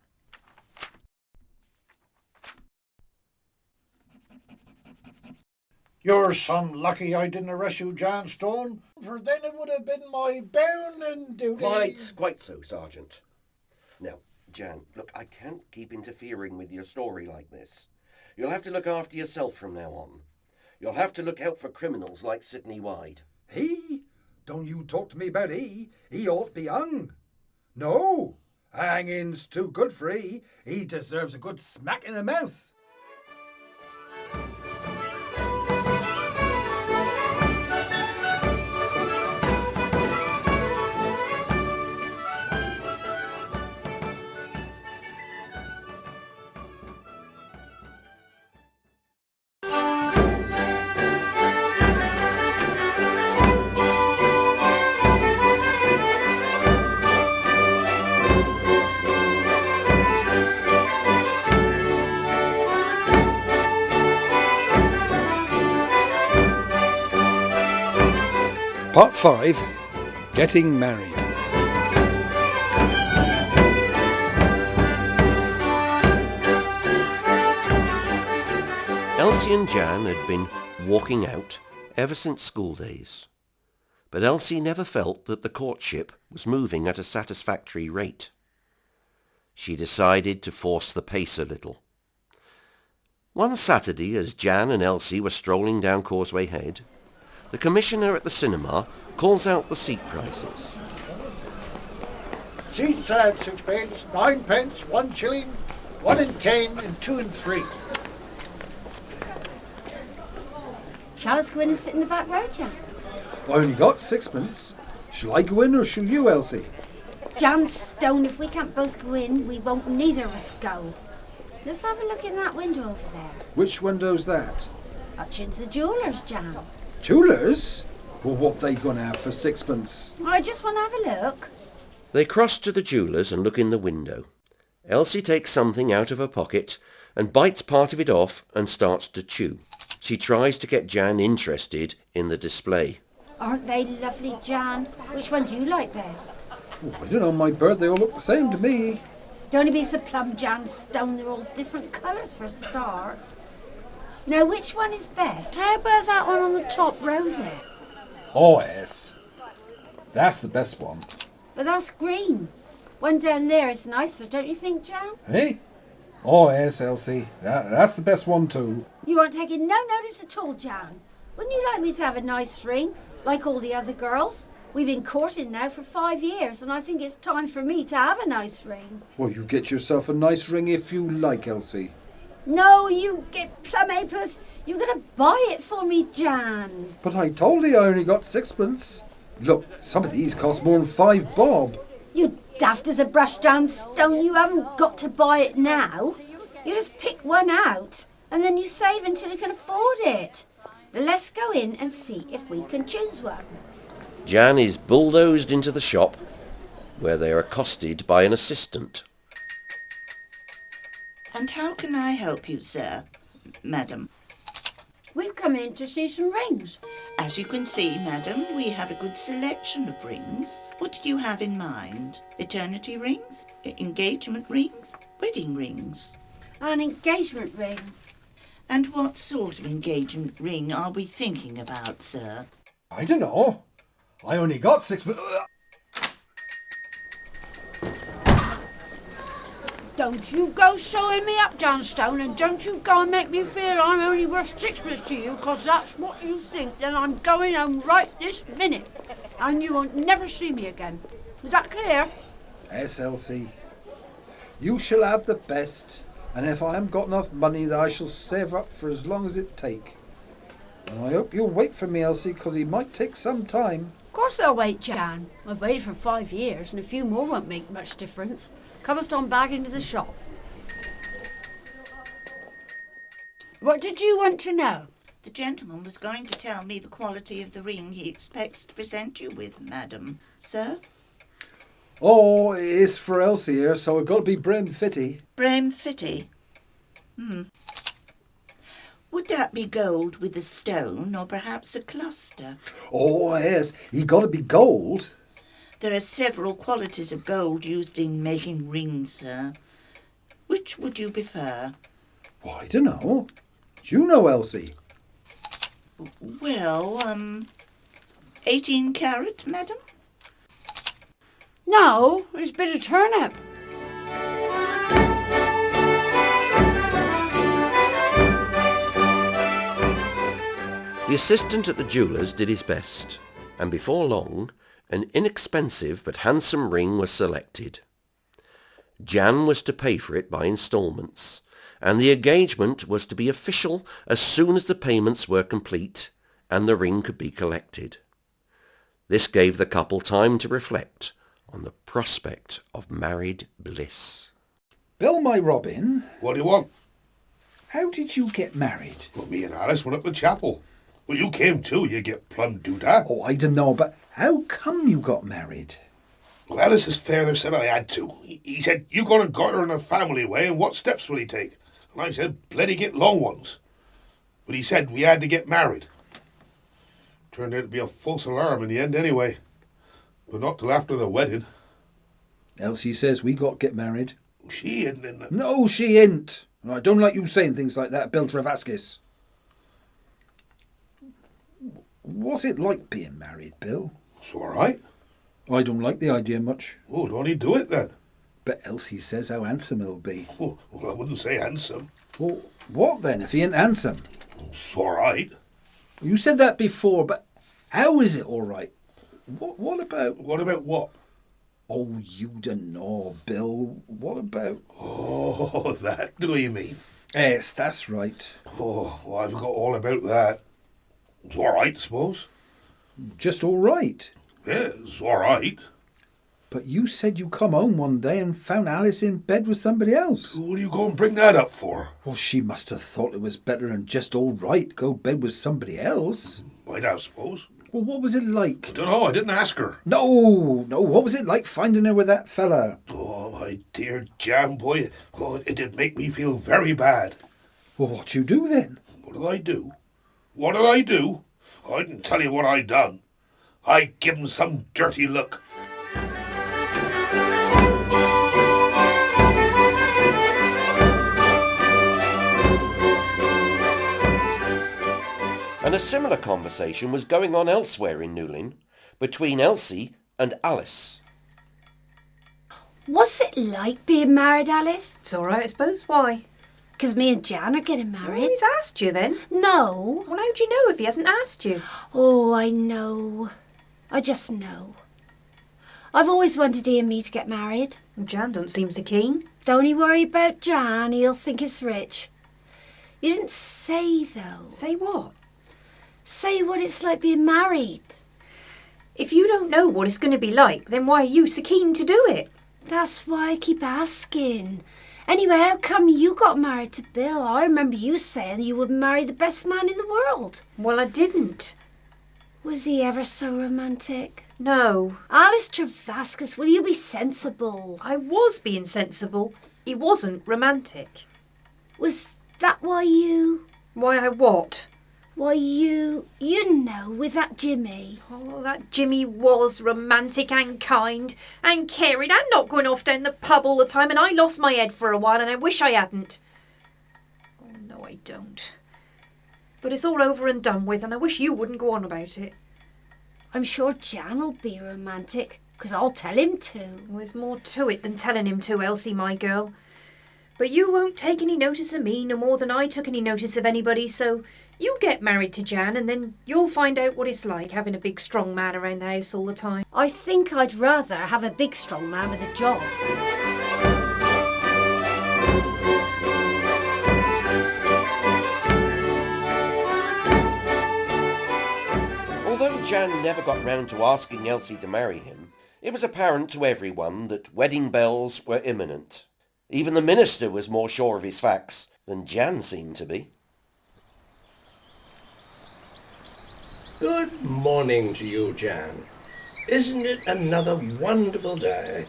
You're some lucky I didn't arrest you, Jan Stone, for then it would have been my bounden duty. Quite so, Sergeant. Now, Jan, look, I can't keep interfering with your story like this. You'll have to look after yourself from now on. You'll have to look out for criminals like Sydney Wide. He? Don't you talk to me about he. He ought to be hung. No, hanging's too good for he. He deserves a good smack in the mouth. Part 5. Getting Married. Elsie and Jan had been walking out ever since school days. But Elsie never felt that the courtship was moving at a satisfactory rate. She decided to force the pace a little. One Saturday, as Jan and Elsie were strolling down Causeway Head, the commissioner at the cinema calls out the seat prices. Seats at 6pence, 9pence, 1 shilling, 1 and 10, and 2 and 3. Shall us go in and sit in the back row, Jan? I only got 6pence. Shall I go in or shall you, Elsie? Jan Stone, if we can't both go in, we won't neither of us go. Let's have a look in that window over there. Which window's that? Hutchins the jewellers, Jan. Jewellers? Well, what they gonna have for 6pence? I just want to have a look. They cross to the jeweller's and look in the window. Elsie takes something out of her pocket and bites part of it off and starts to chew. She tries to get Jan interested in the display. Aren't they lovely, Jan? Which one do you like best? Oh, I don't know, my bird, they all look the same to me. Don't be so plum, Jan Stone. They're all different colours for a start. Now, which one is best? How about that one on the top row there? Oh, yes. That's the best one. But that's green. One down there is nicer, don't you think, Jan? Hey? Oh, yes, Elsie. That's the best one too. You aren't taking no notice at all, Jan. Wouldn't you like me to have a nice ring, like all the other girls? We've been courting now for 5 years, and I think it's time for me to have a nice ring. Well, you get yourself a nice ring if you like, Elsie. No, you get plum apeth. You gotta buy it for me, Jan. But I told you I only got 6pence. Look, some of these cost more than 5 bob. You daft as a brush, Jan Stone. You haven't got to buy it now. You just pick one out. and then you save until you can afford it. Let's go in and see if we can choose one. Jan is bulldozed into the shop, where they are accosted by an assistant. And how can I help you, sir, madam? We've come in to see some rings. As you can see, madam, we have a good selection of rings. What did you have in mind? Eternity rings? Engagement rings? Wedding rings? An engagement ring. And what sort of engagement ring are we thinking about, sir? I don't know. I only got 6, but... Don't you go showing me up, Johnstone, and don't you go and make me feel I'm only worth 6pence to you, 'cause that's what you think. Then I'm going home right this minute, and you won't never see me again. Is that clear? Yes, Elsie. You shall have the best, and if I haven't got enough money, that I shall save up for as long as it take. And I hope you'll wait for me, Elsie, 'cause it might take some time. Of course I'll wait, Jan. I've waited for 5 years, and a few more won't make much difference. Comest on back into the shop. What did you want to know? The gentleman was going to tell me the quality of the ring he expects to present you with, madam. Sir? Oh, it's for Elsie here, so it got to be Brem Fitty. Brem Fitty? Would that be gold with a stone, or perhaps a cluster? Oh, yes, he got to be gold. There are several qualities of gold used in making rings, sir. Which would you prefer? Well, I don't know. Do you know, Elsie? Well, 18 carat, madam? No, it's a bit of turnip. The assistant at the jeweller's did his best, and before long, an inexpensive but handsome ring was selected. Jan was to pay for it by instalments, and the engagement was to be official as soon as the payments were complete and the ring could be collected. This gave the couple time to reflect on the prospect of married bliss. Bill, my Robin. What do you want? How did you get married? Well, me and Alice went up to chapel. Well, you came too, you get plumb doodah. Oh, I don't know, but how come you got married? Well, Alice's father said I had to. He said, you gonna got her in a family way, and what steps will he take? And I said, bloody get long ones. But he said we had to get married. Turned out to be a false alarm in the end anyway. But not till after the wedding. Elsie says we got to get married. She isn't in the... No, she ain't. And I don't like you saying things like that, Bill Travaskis. What's it like being married, Bill? It's all right. I don't like the idea much. Oh, don't he do it then? But Elsie says how handsome he'll be. Oh, well, I wouldn't say handsome. Well, what then if he ain't handsome? It's all right. You said that before, but how is it all right? What about... What about what? Oh, you don't know, Bill. What about... Oh, that do you mean? Yes, that's right. Oh, well, I forgot all about that. It's all right, I suppose. Just all right? Yeah, it's all right. But you said you come home one day and found Alice in bed with somebody else. What are you going to bring that up for? Well, she must have thought it was better than just all right to go to bed with somebody else. Might have, suppose. Well, what was it like? I don't know, I didn't ask her. No, what was it like finding her with that fella? Oh, my dear Jan, boy, it did make me feel very bad. Well, what you do then? What did I do? What did I do? I didn't tell you what I done. I give him some dirty look. And a similar conversation was going on elsewhere in Newlyn, between Elsie and Alice. What's it like being married, Alice? It's all right, I suppose. Why? Because me and Jan are getting married. Oh, he's asked you then? No. Well, how do you know if he hasn't asked you? Oh, I know. I just know. I've always wanted he and me to get married. Jan don't seem so keen. Don't you worry about Jan, he'll think it's rich. You didn't say, though. Say what? Say what it's like being married. If you don't know what it's going to be like, then why are you so keen to do it? That's why I keep asking. Anyway, how come you got married to Bill? I remember you saying you would marry the best man in the world. Well, I didn't. Was he ever so romantic? No. Alice Travascus, will you be sensible? I was being sensible. He wasn't romantic. Was that why you... Why I what? Why you know, with that Jimmy. Oh, that Jimmy was romantic and kind and caring and not going off down the pub all the time, and I lost my head for a while and I wish I hadn't. Oh, no, I don't. But it's all over and done with, and I wish you wouldn't go on about it. I'm sure Jan'll be romantic, 'cause I'll tell him to. Well, there's more to it than telling him to, Elsie, my girl. But you won't take any notice of me no more than I took any notice of anybody, so you get married to Jan and then you'll find out what it's like having a big strong man around the house all the time. I think I'd rather have a big strong man with a job. Although Jan never got round to asking Elsie to marry him, it was apparent to everyone that wedding bells were imminent. Even the minister was more sure of his facts than Jan seemed to be. Good morning to you, Jan. Isn't it another wonderful day?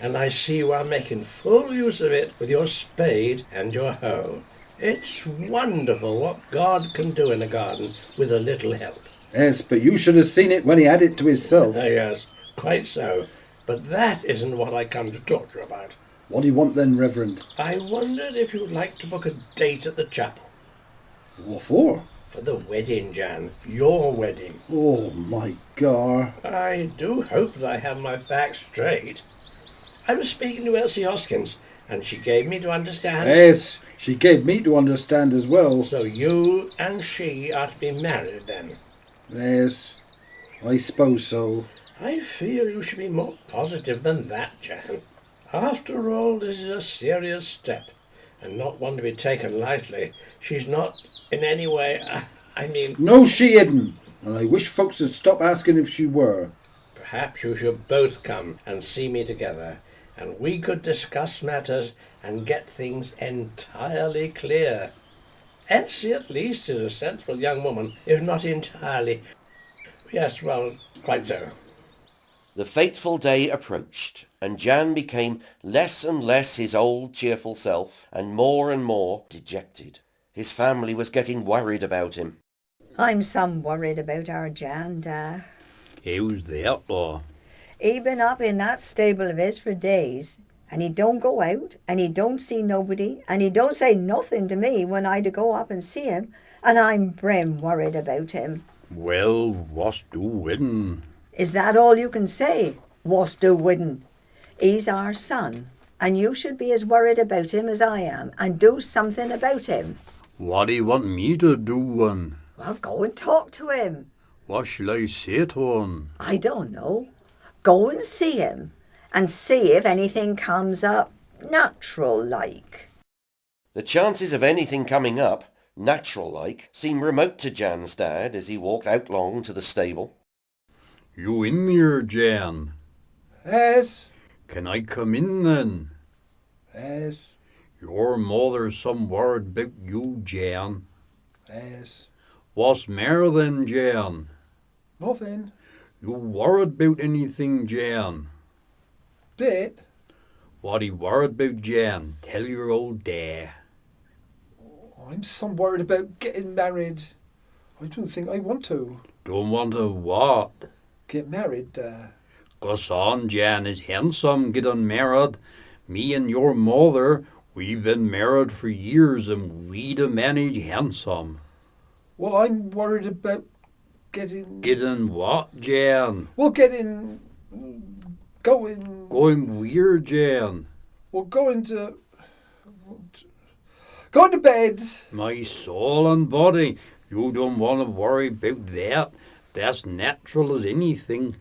And I see you are making full use of it with your spade and your hoe. It's wonderful what God can do in a garden with a little help. Yes, but you should have seen it when he had it to himself. Yes, quite so. But that isn't what I come to talk to you about. What do you want then, Reverend? I wondered if you'd like to book a date at the chapel. What for? For the wedding, Jan. Your wedding. Oh, my God. I do hope that I have my facts straight. I was speaking to Elsie Hoskins, and she gave me to understand... Yes, she gave me to understand as well. So you and she are to be married, then? Yes, I suppose so. I feel you should be more positive than that, Jan. After all, this is a serious step, and not one to be taken lightly. She's not in any way, I mean... No, she isn't, and I wish folks would stop asking if she were. Perhaps you should both come and see me together, and we could discuss matters and get things entirely clear. Elsie, at least, is a sensible young woman, if not entirely. Yes, well, quite so. The fateful day approached, and Jan became less and less his old cheerful self, and more dejected. His family was getting worried about him. I'm some worried about our Jan, Da. How's the outlaw? He been up in that stable of his for days, and he don't go out, and he don't see nobody, and he don't say nothing to me when I to go up and see him, and I'm brim worried about him. Well, what's doing? Is that all you can say? What's doing? He's our son, and you should be as worried about him as I am, and do something about him. What do you want me to do? Well, go and talk to him. What shall I say to him? I don't know. Go and see him, and see if anything comes up natural-like. The chances of anything coming up, natural-like, seemed remote to Jan's dad as he walked outlong to the stable. You in here, Jan? Yes. Can I come in then? Yes. Your mother's some word about you, Jan. Yes. What's mair then, Jan? Nothing. You worried about anything, Jan? Bit. What he worried about, Jan? Tell your old dad. I'm some worried about getting married. I don't think I want to. Don't want to what? Get married, Goes on, Jan is handsome getting married. Me and your mother, we've been married for years and we to manage handsome. Well, I'm worried about getting... Getting what, Jan? Well, getting... Going... Going weird, Jan? Well, going to bed. My soul and body, you don't want to worry about that. That's natural as anything.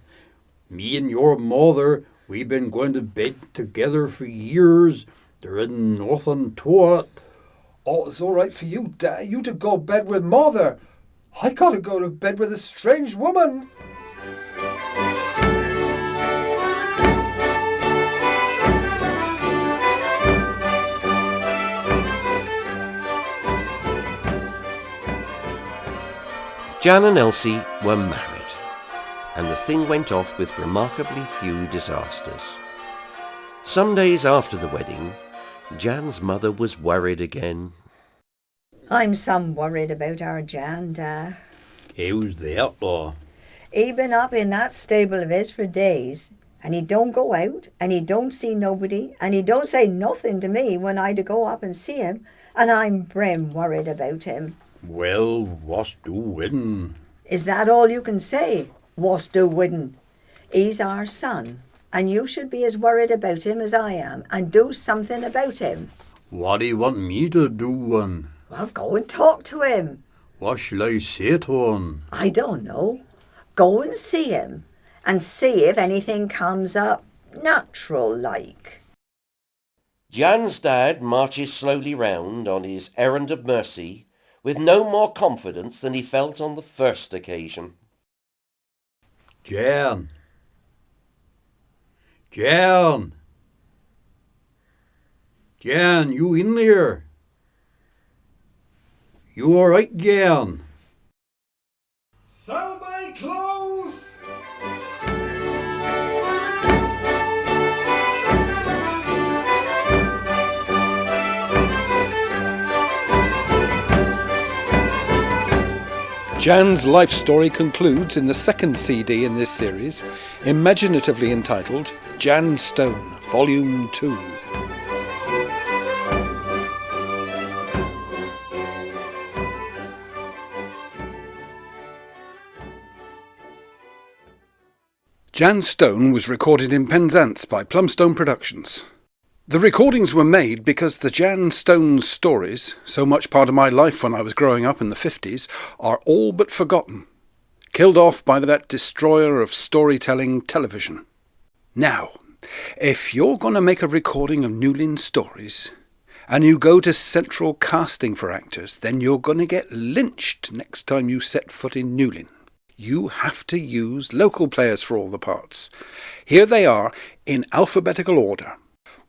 Me and your mother, we've been going to bed together for years. There isn't nothing to it. Oh, it's all right for you, Dad. You to go to bed with Mother. I gotta go to bed with a strange woman. Jan and Elsie were married, and the thing went off with remarkably few disasters. Some days after the wedding, Jan's mother was worried again. I'm some worried about our Jan, Da. How's the outlaw? He been up in that stable of his for days, and he don't go out, and he don't see nobody, and he don't say nothing to me when I to go up and see him, and I'm brim worried about him. Well, what's doing? Is that all you can say? What's doing? He's our son, and you should be as worried about him as I am, and do something about him. What do you want me to do, Well, go and talk to him. What shall I say to him? I don't know. Go and see him, and see if anything comes up natural-like. Jan's dad marches slowly round on his errand of mercy with no more confidence than he felt on the first occasion. Jan! Jan! Jan, you in there? You all right, Jan? Sell my clothes! Jan's life story concludes in the second CD in this series, imaginatively entitled Jan Stone, Volume 2. Jan Stone was recorded in Penzance by Plumstone Productions. The recordings were made because the Jan Stone stories, so much part of my life when I was growing up in the 50s, are all but forgotten, killed off by that destroyer of storytelling, television. Now, if you're going to make a recording of Newlyn stories, and you go to central casting for actors, then you're going to get lynched next time you set foot in Newlyn. You have to use local players for all the parts. Here they are in alphabetical order.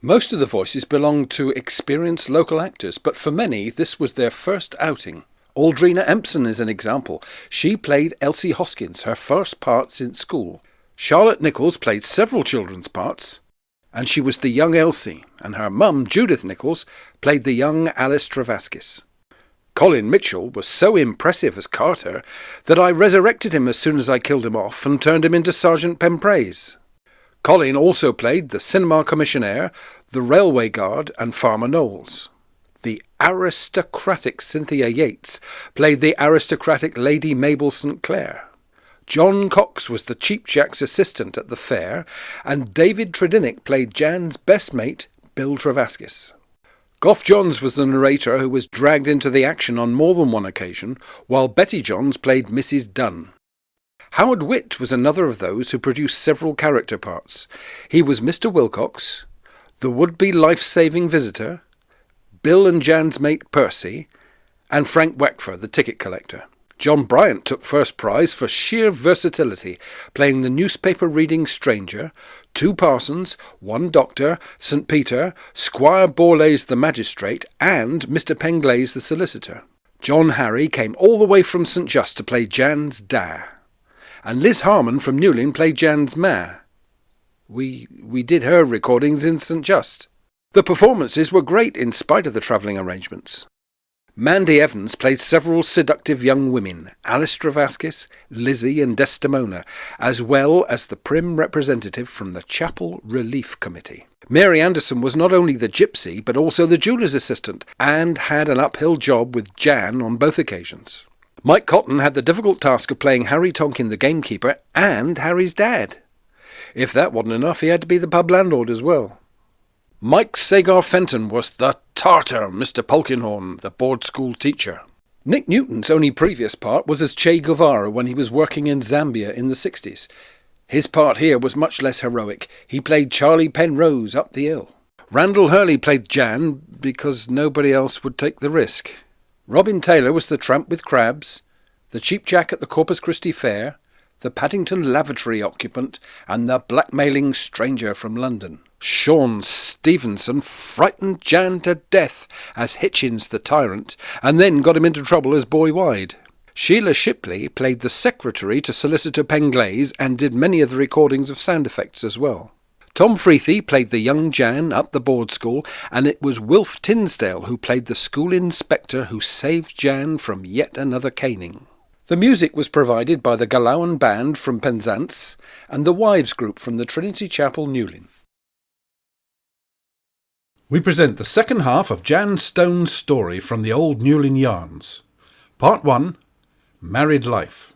Most of the voices belong to experienced local actors, but for many this was their first outing. Aldrina Empson is an example. She played Elsie Hoskins, her first part since school. Charlotte Nichols played several children's parts, and she was the young Elsie, and her mum, Judith Nichols, played the young Alice Travaskis. Colin Mitchell was so impressive as Carter that I resurrected him as soon as I killed him off and turned him into Sergeant Pempraise. Colin also played the cinema commissionaire, the railway guard and Farmer Knowles. The aristocratic Cynthia Yates played the aristocratic Lady Mabel St. Clair. John Cox was the Cheap Jack's assistant at the fair, and David Tredinnick played Jan's best mate, Bill Travaskis. Gough Johns was the narrator who was dragged into the action on more than one occasion, while Betty Johns played Mrs. Dunn. Howard Witt was another of those who produced several character parts. He was Mr. Wilcox, the would-be life-saving visitor, Bill and Jan's mate Percy, and Frank Wackfer, the ticket collector. John Bryant took first prize for sheer versatility, playing the newspaper-reading stranger, two parsons, one doctor, St. Peter, Squire Borlase the magistrate, and Mr. Penglaze the solicitor. John Harry came all the way from St. Just to play Jan's da, and Liz Harmon from Newlyn played Jan's ma. We did her recordings in St. Just. The performances were great in spite of the travelling arrangements. Mandy Evans played several seductive young women, Alice Travaskis, Lizzie and Desdemona, as well as the prim representative from the Chapel Relief Committee. Mary Anderson was not only the gypsy, but also the jeweler's assistant, and had an uphill job with Jan on both occasions. Mike Cotton had the difficult task of playing Harry Tonkin the gamekeeper and Harry's dad. If that wasn't enough, he had to be the pub landlord as well. Mike Sagar Fenton was the Tartar Mr. Polkinghorne, the board school teacher. Nick Newton's only previous part was as Che Guevara when he was working in Zambia in the 60s. His part here was much less heroic. He played Charlie Penrose up the hill. Randle Hurley played Jan because nobody else would take the risk. Robin Taylor was the tramp with crabs, the Cheap Jack at the Corpus Christi Fair, the Paddington lavatory occupant, and the blackmailing stranger from London. Sean Stevenson frightened Jan to death as Hitchins the tyrant, and then got him into trouble as Boy Wide. Sheila Shipley played the secretary to Solicitor Penglaze and did many of the recordings of sound effects as well. Tom Freethy played the young Jan up the board school, and it was Wilf Tinsdale who played the school inspector who saved Jan from yet another caning. The music was provided by the Galawan Band from Penzance and the Wives Group from the Trinity Chapel, Newlyn. We present the second half of Jan Stone's story from the old Newlyn Yarns. Part 1, Married Life.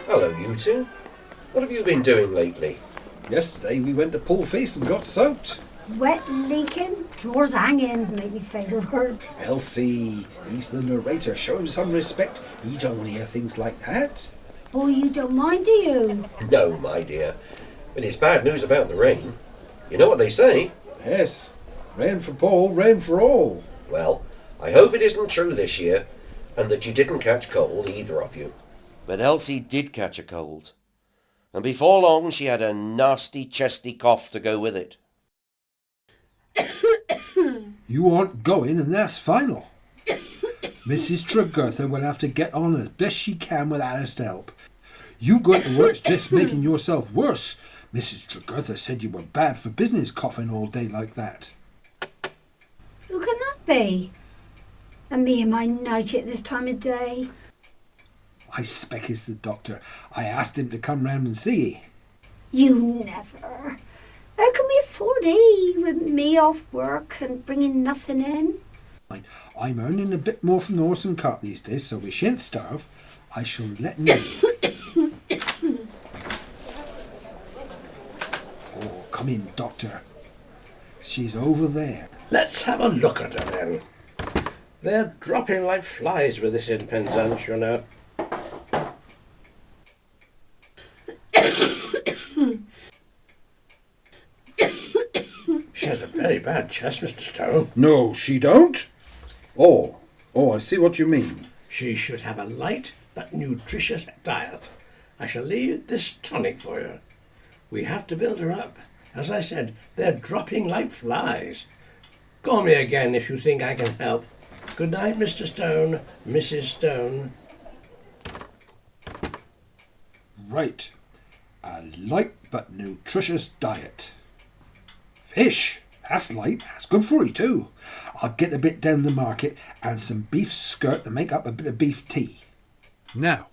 Hello, you two. What have you been doing lately? Yesterday we went to Pull Face and got soaked. Wet, leaking, drawers hanging, made me say the word. Elsie, he's the narrator. Show him some respect. He don't want to hear things like that. Boy, you don't mind, do you? No, my dear. It is bad news about the rain. You know what they say? Yes. Rain for Paul, rain for all. Well, I hope it isn't true this year, and that you didn't catch cold, either of you. But Elsie did catch a cold. And before long she had a nasty chesty cough to go with it. You aren't going, and that's final. Mrs. Tregurtha will have to get on as best she can without us help. You going to work's just making yourself worse. Mrs. Tregurtha said you were bad for business coughing all day like that. Who can that be? And me and my nightie at this time of day. I spec it's the doctor. I asked him to come round and see ye. You never. How can we afford he with me off work and bringing nothing in? I'm earning a bit more from the horse and cart these days, so we shan't starve. I shall let know. Oh, come in, doctor. She's over there. Let's have a look at her then. They're dropping like flies with this in Penzance, you know. She has a very bad chest, Mr. Stone. No, she don't. Oh, I see what you mean. She should have a light but nutritious diet. I shall leave this tonic for her. We have to build her up. As I said, they're dropping like flies. Call me again if you think I can help. Good night, Mr. Stone, Mrs. Stone. Right. A light but nutritious diet. Fish. That's light. That's good for you too. I'll get a bit down the market and some beef skirt to make up a bit of beef tea. Now,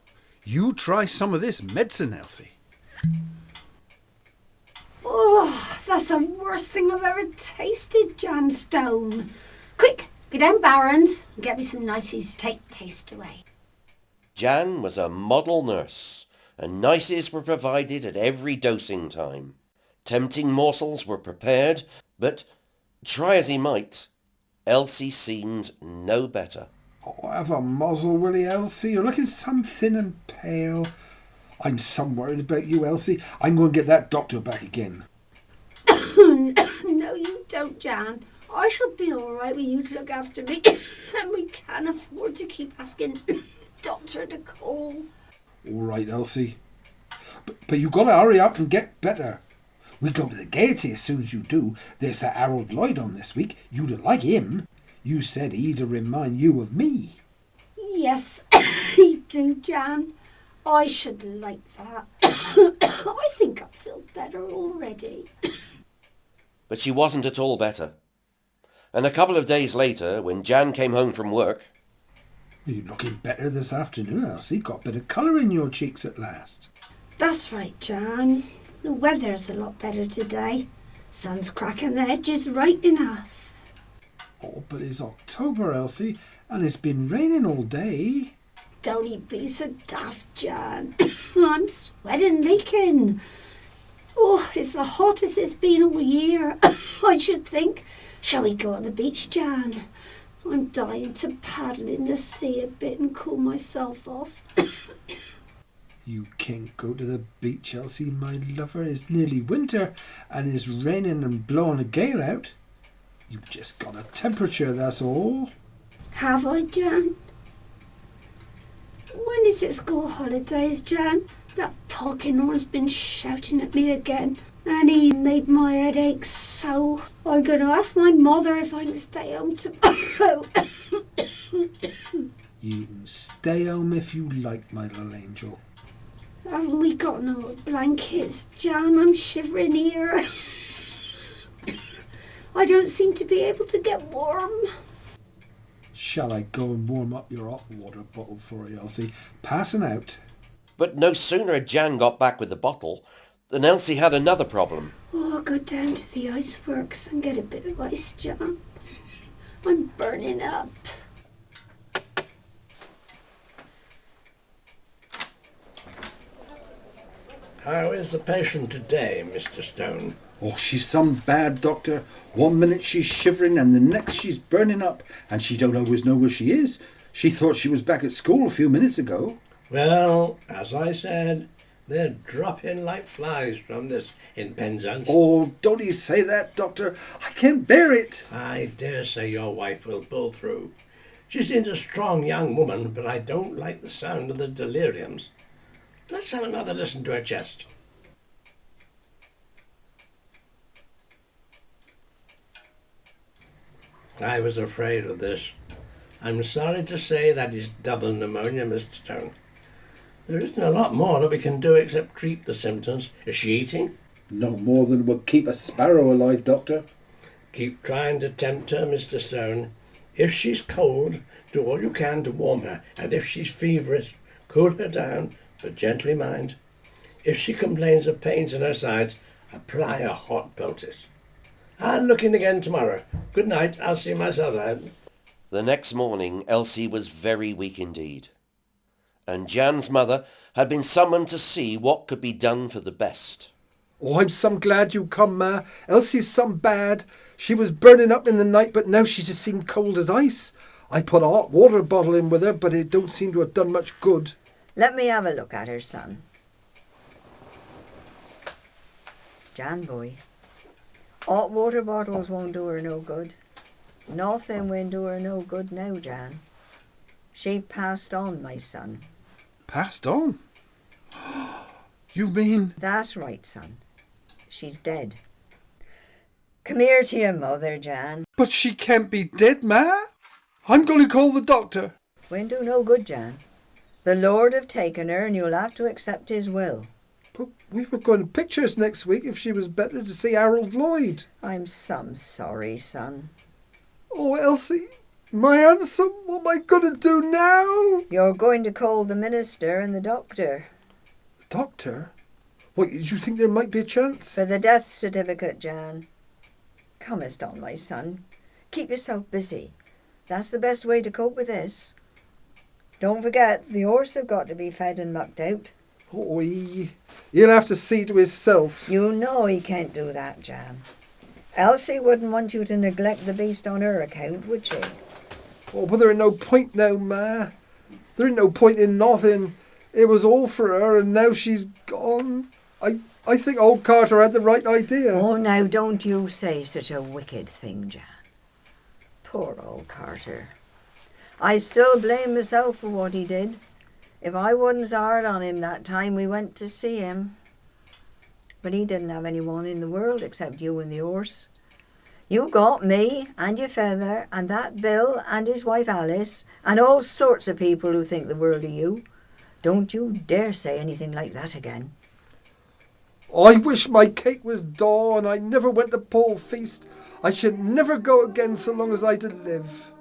you try some of this medicine, Elsie. Oh, that's the worst thing I've ever tasted, Jan Stone. Quick, go down Barron's and get me some niceties to take the taste away. Jan was a model nurse, and nices were provided at every dosing time. Tempting morsels were prepared, but, try as he might, Elsie seemed no better. Oh, have a muzzle, will you, Elsie? You're looking some thin and pale. I'm some worried about you, Elsie. I'm going to get that doctor back again. No, you don't, Jan. I shall be all right with you to look after me. And we can't afford to keep asking doctor to call. All right, Elsie. But you've got to hurry up and get better. We go to the Gaiety as soon as you do. There's that Harold Lloyd on this week. You'd like him. You said he'd remind you of me. Yes, he do, Jan. I should like that. I think I feel better already. But she wasn't at all better. And a couple of days later, when Jan came home from work... You're looking better this afternoon, Elsie. Got a bit of colour in your cheeks at last. That's right, Jan. The weather's a lot better today. Sun's cracking the edges right enough. Oh, but it's October, Elsie, and it's been raining all day. Don't he be so daft, Jan. I'm sweating, leaking. Oh, it's the hottest it's been all year, I should think. Shall we go on the beach, Jan? I'm dying to paddle in the sea a bit and cool myself off. You can't go to the beach, Elsie, my lover. It's nearly winter, and it's raining and blowing a gale out. You've just got a temperature, that's all. Have I, Jan? When is it school holidays, Jan? That Polkinghorn's been shouting at me again, and he made my head ache so. I'm going to ask my mother if I can stay home tomorrow. You can stay home if you like, my little angel. Haven't we got no blankets, Jan? I'm shivering here. I don't seem to be able to get warm. Shall I go and warm up your hot water bottle for you, Elsie? Passing out. But no sooner had Jan got back with the bottle than Elsie had another problem. Oh, I'll go down to the iceworks and get a bit of ice, Jan. I'm burning up. How is the patient today, Mr. Stone? Oh, she's some bad, Doctor. 1 minute she's shivering and the next she's burning up, and she don't always know where she is. She thought she was back at school a few minutes ago. Well, as I said, they're dropping like flies from this in Penzance. Oh, don't you say that, Doctor. I can't bear it. I dare say your wife will pull through. She seems a strong young woman, but I don't like the sound of the deliriums. Let's have another listen to her chest. I was afraid of this. I'm sorry to say that is double pneumonia, Mr. Stone. There isn't a lot more that we can do except treat the symptoms. Is she eating? No more than would keep a sparrow alive, Doctor. Keep trying to tempt her, Mr. Stone. If she's cold, do all you can to warm her, and if she's feverish, cool her down, but gently mind. If she complains of pains in her sides, apply a hot poultice. I'll look in again tomorrow. Good night, I'll see myself out. The next morning, Elsie was very weak indeed, and Jan's mother had been summoned to see what could be done for the best. Oh, I'm some glad you come, Ma. Elsie's some bad. She was burning up in the night, but now she just seemed cold as ice. I put a hot water bottle in with her, but it don't seem to have done much good. Let me have a look at her, son. Jan, boy, hot water bottles won't do her no good. Nothing will do her no good now, Jan. She passed on, my son. Passed on? You mean? That's right, son. She's dead. Come here to your mother, Jan. But she can't be dead, Ma. I'm going to call the doctor. Won't do no good, Jan. The Lord have taken her and you'll have to accept his will. But we were going to pictures next week if she was better to see Harold Lloyd. I'm some sorry, son. Oh, Elsie, my handsome, what am I going to do now? You're going to call the minister and the doctor. Doctor? What, did you think there might be a chance? For the death certificate, Jan. Comest on, my son. Keep yourself busy. That's the best way to cope with this. Don't forget, the horse have got to be fed and mucked out. Oh, he'll have to see to himself. You know he can't do that, Jan. Elsie wouldn't want you to neglect the beast on her account, would she? Oh, but there ain't no point now, Ma. There ain't no point in nothing. It was all for her, and now she's gone. I think old Carter had the right idea. Oh, now don't you say such a wicked thing, Jan. Poor old Carter. I still blame myself for what he did. If I wasn't so hard on him that time we went to see him. But he didn't have anyone in the world except you and the horse. You got me and your feather and that Bill and his wife Alice and all sorts of people who think the world of you. Don't you dare say anything like that again. I wish my cake was daw and I never went to Paul Feast. I should never go again so long as I did live.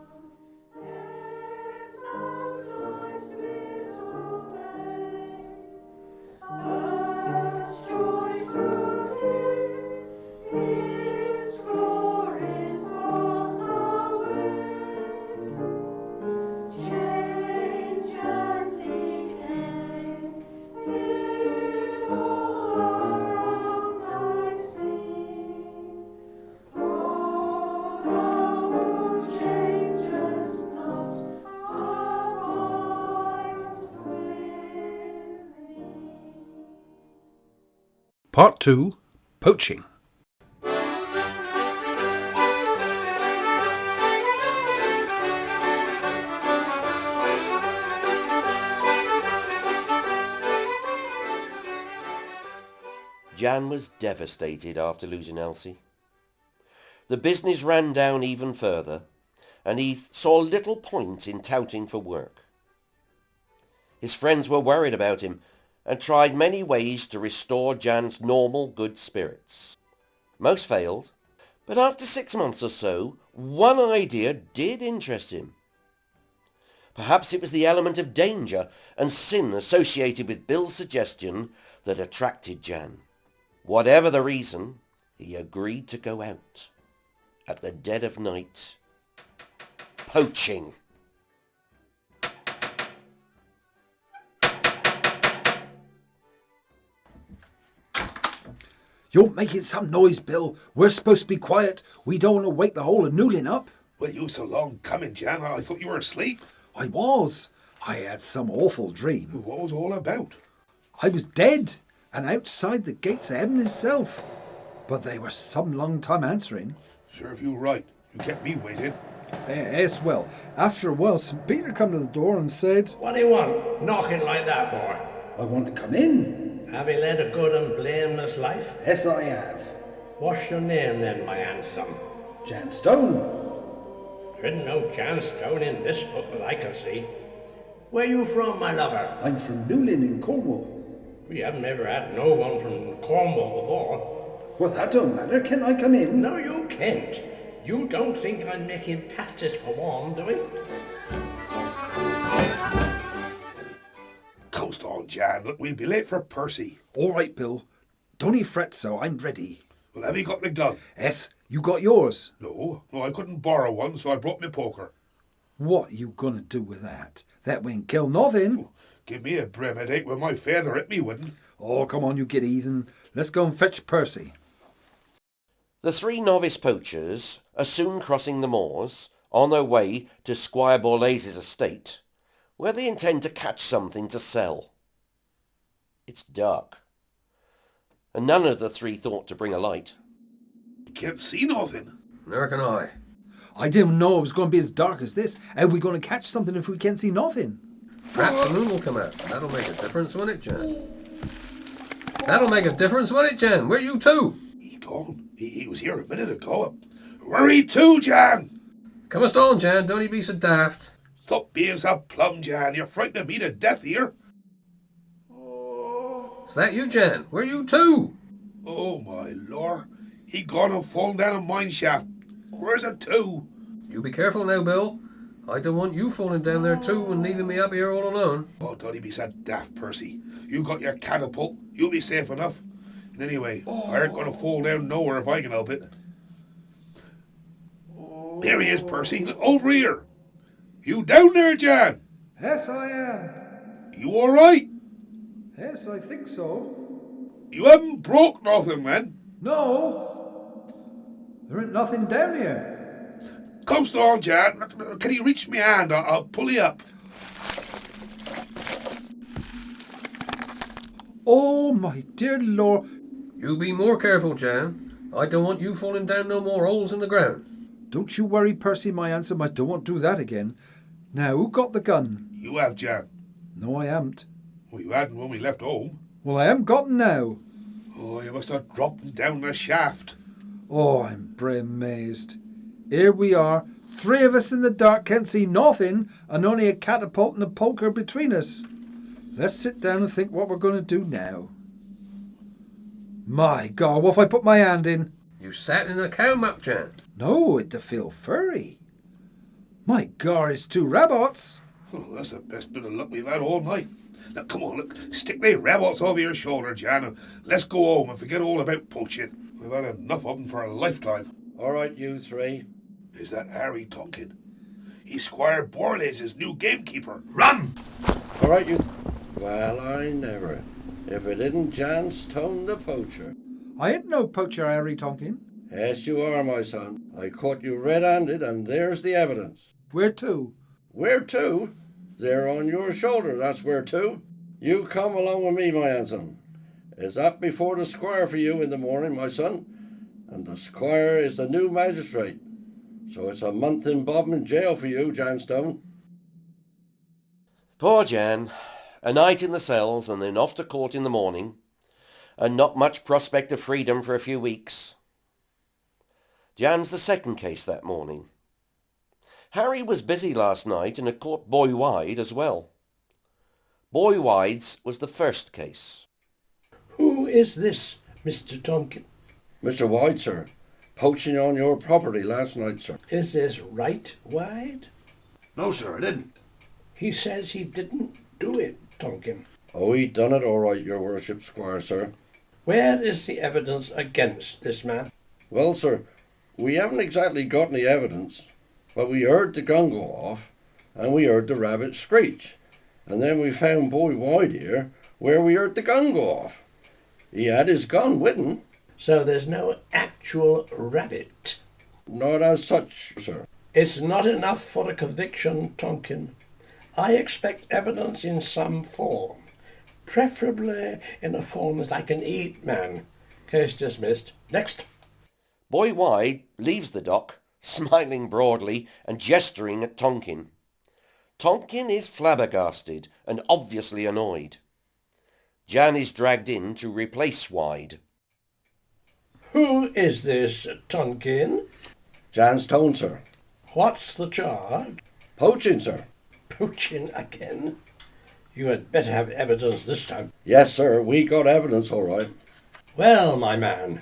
Part 2, Poaching. Jan was devastated after losing Elsie. The business ran down even further, and he saw little point in touting for work. His friends were worried about him and tried many ways to restore Jan's normal good spirits. Most failed, but after 6 months or so, one idea did interest him. Perhaps it was the element of danger and sin associated with Bill's suggestion that attracted Jan. Whatever the reason, he agreed to go out at the dead of night, poaching. You're making some noise, Bill. We're supposed to be quiet. We don't want to wake the whole of Newlyn up. Well, you so long coming, Jan. I thought you were asleep. I was. I had some awful dream. What was it all about? I was dead and outside the gates of heaven itself. But they were some long time answering. Serve you right. You kept me waiting. Yes, well, after a while, St. Peter come to the door and said, What do you want, knocking like that for? I want to come in. Have you led a good and blameless life? Yes, I have. What's your name then, my handsome? Jan Stone. There isn't no Jan Stone in this book that I can see. Where you from, my lover? I'm from Newlyn in Cornwall. We haven't ever had no one from Cornwall before. Well, that don't matter. Can I come in? No, you can't. You don't think I'm making passes for one, do you? Coast on, Jan. Look, we'll be late for Percy. All right, Bill. Don't you fret so. I'm ready. Well, have you got the gun? Yes, you got yours. No, I couldn't borrow one, so I brought my poker. What you gonna do with that? That won't kill nothing. Oh, give me a brim headache with my feather at me, wouldn't? Oh, come on, you get heathen. Let's go and fetch Percy. The 3 novice poachers are soon crossing the moors on their way to Squire Borlase's estate, where they intend to catch something to sell. It's dark, and none of the 3 thought to bring a light. Can't see nothing. Nor can I. I didn't know it was going to be as dark as this. How are we going to catch something if we can't see nothing? Perhaps the moon will come out. That'll make a difference, won't it, Jan? That'll make a difference, won't it, Jan? Where are you to? He gone. He was here a minute ago. Where are you to, Jan? Comest on, Jan. Don't you be so daft. Stop being so plumb, Jan. You're frightening me to death here. Is that you, Jan? Where are you to? Oh, my lord. He gone and fallen down a mine shaft. Where's it to? You be careful now, Bill. I don't want you falling down there too and leaving me up here all alone. Oh, don't he be so daft, Percy. You got your catapult. You'll be safe enough. And anyway, I ain't going to fall down nowhere if I can help it. There he is, Percy. Look, over here. You down there, Jan? Yes, I am. You all right? Yes, I think so. You haven't broke nothing, man? No. There ain't nothing down here. Come on, Jan. Can you reach me hand? I'll pull you up. Oh, my dear Lord. You be more careful, Jan. I don't want you falling down no more holes in the ground. Don't you worry, Percy, my handsome. I don't want to do that again. Now, who got the gun? You have, Jan. No, I haven't. Well, you hadn't when we left home. Well, I haven't got 'em now. Oh, you must have dropped 'em down the shaft. Oh, I'm bra amazed. Here we are, 3 of us in the dark, can't see nothing, and only a catapult and a poker between us. Let's sit down and think what we're going to do now. My God, what if I put my hand in? You sat in a cow muck, Jan. No, it'd feel furry. My God, it's 2 rabbits. Oh, that's the best bit of luck we've had all night. Now, come on, look, stick the rabbits over your shoulder, Jan, and let's go home and forget all about poaching. We've had enough of them for a lifetime. All right, you 3. Is that Harry talking? He's Squire Borlase's new gamekeeper. Run! All right, you... Well, I never. If it isn't Jan Stone the poacher. I ain't no poacher, Harry Tonkin. Yes, you are, my son. I caught you red-handed, and there's the evidence. Where to? Where to? There on your shoulder, that's where to. You come along with me, my handsome. It's up before the squire for you in the morning, my son. And the squire is the new magistrate. So it's a month in Bodmin jail for you, Jan Stone. Poor Jan. A night in the cells and then off to court in the morning. and not much prospect of freedom for a few weeks. Jan's the second case that morning. Harry was busy last night and had caught Boy Wide as well. Boy Wide's was the first case. Who is this, Mr. Tonkin? Mr. Wide, sir. Poaching on your property last night, sir. Is this right, Wide? No, sir, I didn't. He says he didn't do it, Tonkin. Oh, he done it all right, your worship, squire, sir. Where is the evidence against this man? Well, sir, we haven't exactly got any evidence, but we heard the gun go off, and we heard the rabbit screech, and then we found Boy Wide here, where we heard the gun go off. He had his gun with him. So there's no actual rabbit? Not as such, sir. It's not enough for a conviction, Tonkin. I expect evidence in some form, preferably in a form that I can eat, man. Case dismissed. Next. Boy Wide leaves the dock, smiling broadly and gesturing at Tonkin. Tonkin is flabbergasted and obviously annoyed. Jan is dragged in to replace Wide. Who is this, Tonkin? Jan's Tone, sir. What's the charge? Poaching, sir. Poaching again? You had better have evidence this time. Yes, sir, we got evidence, all right. Well, my man,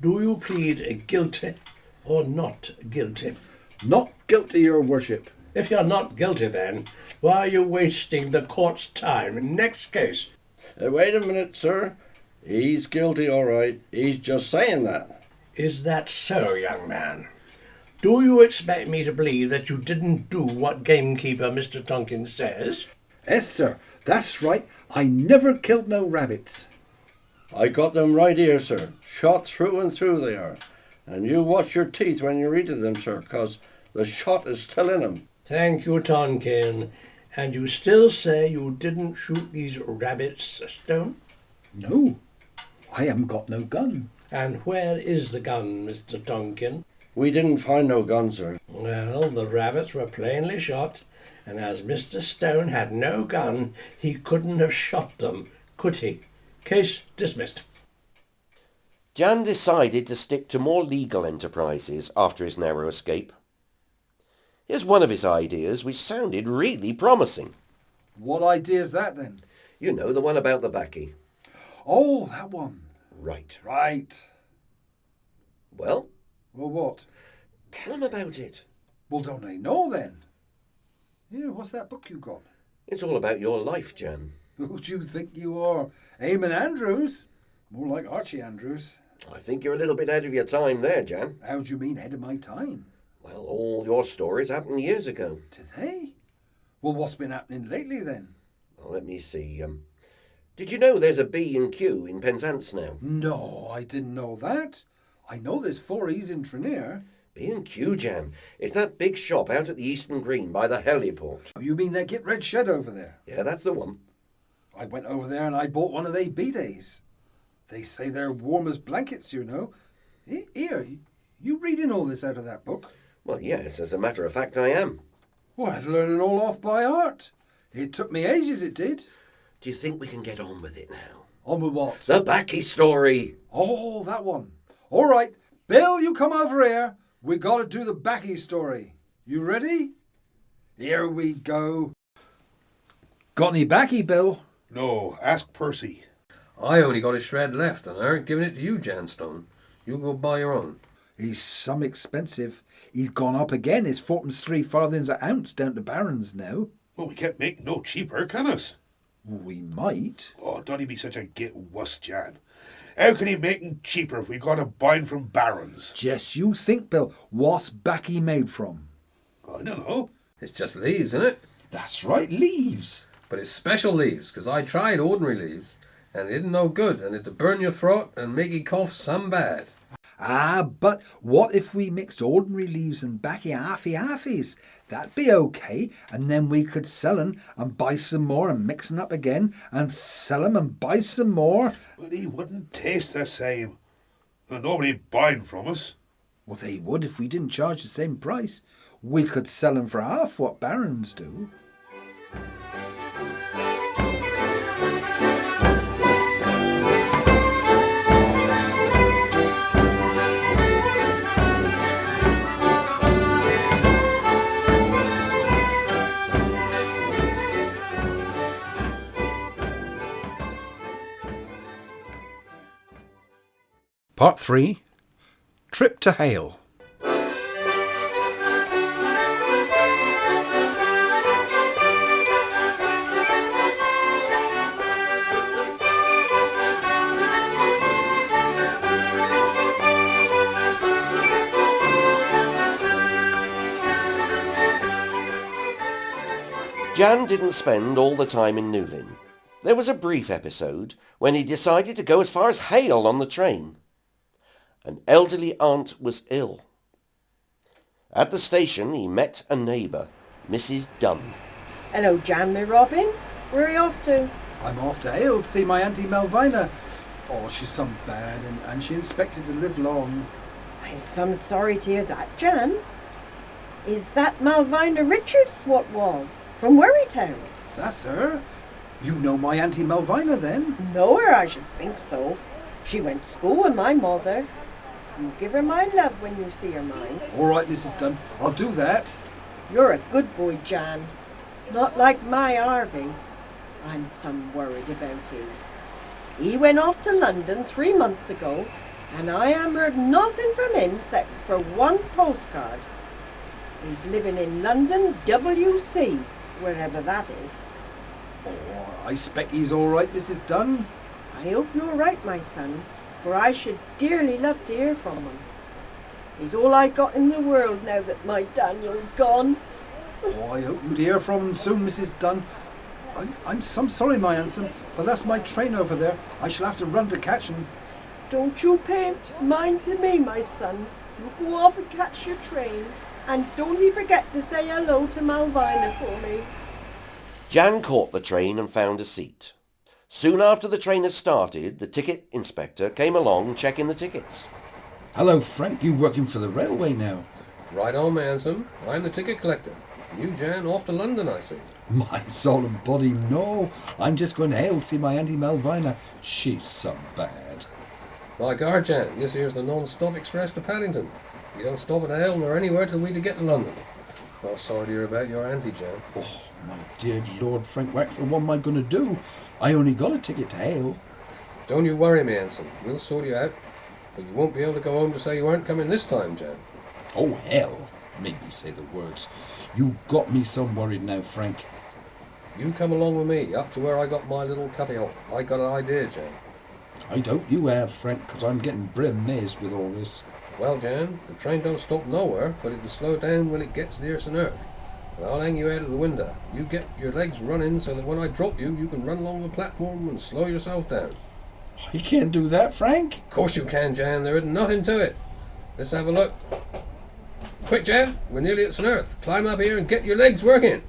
do you plead guilty or not guilty? Not guilty, your worship. If you're not guilty, then, why are you wasting the court's time? Next case. Wait a minute, sir. He's guilty, all right. He's just saying that. Is that so, young man? Do you expect me to believe that you didn't do what gamekeeper Mr. Tonkin says? Yes, sir. That's right. I never killed no rabbits. I got them right here, sir. Shot through and through they are. And you watch your teeth when you read of them, sir, 'cause the shot is still in them. Thank you, Tonkin. And you still say you didn't shoot these rabbits, Stone? No. I haven't got no gun. And where is the gun, Mr. Tonkin? We didn't find no gun, sir. Well, the rabbits were plainly shot, and as Mr. Stone had no gun, he couldn't have shot them, could he? Case dismissed. Jan decided to stick to more legal enterprises after his narrow escape. Here's one of his ideas which sounded really promising. What idea's that, then? You know, the one about the baccy. Oh, that one. Right. Right. Well? Well, what? Tell him about it. Well, don't they know, then? Here, what's that book you got? It's all about your life, Jan. Who do you think you are? Eamon Andrews? More like Archie Andrews. I think you're a little bit ahead of your time there, Jan. How do you mean ahead of my time? Well, all your stories happened years ago. Did they? Well, what's been happening lately, then? Well, let me see. Did you know there's a B&Q in Penzance now? No, I didn't know that. I know there's 4E's in Treneer. B&Q, Jan. It's that big shop out at the Eastern Green by the heliport. Oh, you mean that Get Red shed over there? Yeah, that's the one. I went over there and I bought one of they B-days. They say they're warm as blankets, you know. Here, you reading all this out of that book? Well, yes, as a matter of fact, I am. Well, I'd learn it all off by heart. It took me ages, it did. Do you think we can get on with it now? On with what? The baccy story. Oh, that one. All right. Bill, you come over here. We got to do the baccy story. You ready? Here we go. Got any baccy, Bill? No, ask Percy. I only got a shred left, and I aren't giving it to you, Jan Stone. You go buy your own. He's some expensive. He's gone up again. It's 4.75 an ounce down to Barron's now. Well, we can't make no cheaper, can us? We might. Oh, don't he be such a git wuss, Jan. How can he make 'em cheaper if we got to buy 'em from Barron's? Just you think, Bill. What's baccy made from? I don't know. It's just leaves, isn't it? That's right, leaves. But it's special leaves, 'cause I tried ordinary leaves, and it didn't no good, and it'd burn your throat and make you cough some bad. Ah, but what if we mixed ordinary leaves and baccy halfies? That'd be okay, and then we could sell 'em and buy some more and mix 'em up again and sell 'em and buy some more. But he wouldn't taste the same. And nobody buying from us. Well, they would if we didn't charge the same price. We could sell 'em for half what Barron's do. Part 3. Trip to Hale. Jan didn't spend all the time in Newlyn. There was a brief episode when he decided to go as far as Hale on the train. An elderly aunt was ill. At the station he met a neighbour, Mrs. Dunn. Hello, Jan, me Robin. Where are you off to? I'm off to Hale to see my Auntie Malvina. Oh, she's some bad and she expected to live long. I'm some sorry to hear that, Jan. Is that Malvina Richards what was? From Werrytown? That's her. You know my Auntie Malvina then? Know her, I should think so. She went to school with my mother. You give her my love when you see her, mind. All right, Mrs. Dunn, I'll do that. You're a good boy, Jan. Not like my Harvey. I'm some worried about him. He went off to London 3 months ago, and I am heard nothing from him except for one postcard. He's living in London, WC, wherever that is. Oh, I spec he's all right, Mrs. Dunn. I hope you're right, my son, for I should dearly love to hear from him. He's all I got in the world now that my Daniel's gone. Oh, I hope you'd hear from him soon, Mrs. Dunn. I'm some sorry, my handsome, but that's my train over there. I shall have to run to catch him. Don't you pay mind to me, my son. You go off and catch your train. And don't you forget to say hello to Malvina for me. Jan caught the train and found a seat. Soon after the train had started, the ticket inspector came along checking the tickets. Hello, Frank. You working for the railway now? Right on, my handsome. I'm the ticket collector. You, Jan, off to London, I see. My soul and body, no. I'm just going to Hale to see my Auntie Malvina. She's some bad. My God, Jan, this here's the non-stop express to Paddington. You don't stop at Hale nor anywhere till we to get to London. Well, sorry to hear about your auntie, Jan. Oh, my dear Lord, Frank, what for what am I going to do? I only got a ticket to Hale. Don't you worry, me handsome. We'll sort you out. But you won't be able to go home to say you aren't coming this time, Jan. Oh, hell. Made me say the words. You got me some worried now, Frank. You come along with me, up to where I got my little cubby hole. I got an idea, Jan. I hope you have, Frank, because I'm getting brim-mazed with all this. Well, Jan, the train don't stop nowhere, but it'll slow down when it gets near St.Ives. And I'll hang you out of the window. You get your legs running so that when I drop you, you can run along the platform and slow yourself down. You can't do that, Frank. Of course you can, Jan. There isn't nothing to it. Let's have a look. Quick, Jan. We're nearly at St.Ives. Climb up here and get your legs working.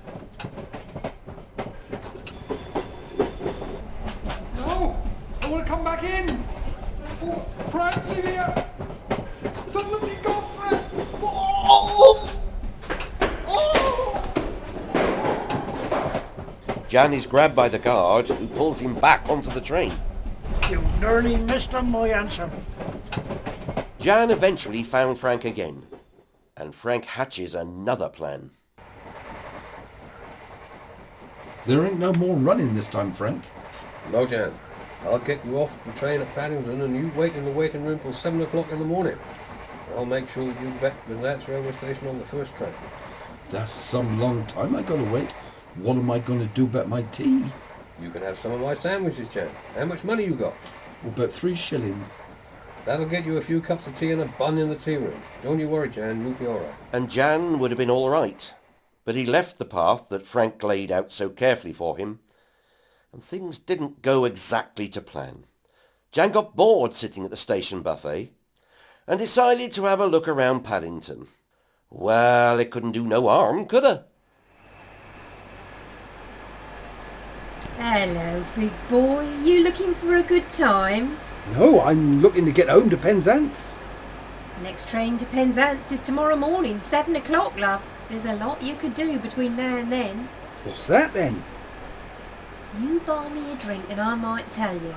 No! I want to come back in! Oh, Frank, leave me out! Don't let me go, Frank! Oh! Jan is grabbed by the guard, who pulls him back onto the train. You nearly missed him, my answer. Jan eventually found Frank again, and Frank hatches another plan. There ain't no more running this time, Frank. No, Jan. I'll get you off the train at Paddington and you wait in the waiting room till 7 o'clock in the morning. I'll make sure you back to that railway station on the first train. That's some long time I gotta wait. What am I gonna do about my tea? You can have some of my sandwiches, Jan. How much money you got? About 3 shillings. That'll get you a few cups of tea and a bun in the tea room. Don't you worry, Jan. You'll be all right. And Jan would have been all right, but he left the path that Frank laid out so carefully for him, and things didn't go exactly to plan. Jan got bored sitting at the station buffet and decided to have a look around Paddington. Well, it couldn't do no harm, could it? Hello, big boy. You looking for a good time? No, I'm looking to get home to Penzance. Next train to Penzance is tomorrow morning, 7 o'clock, love. There's a lot you could do between now and then. What's that then? You buy me a drink and I might tell you.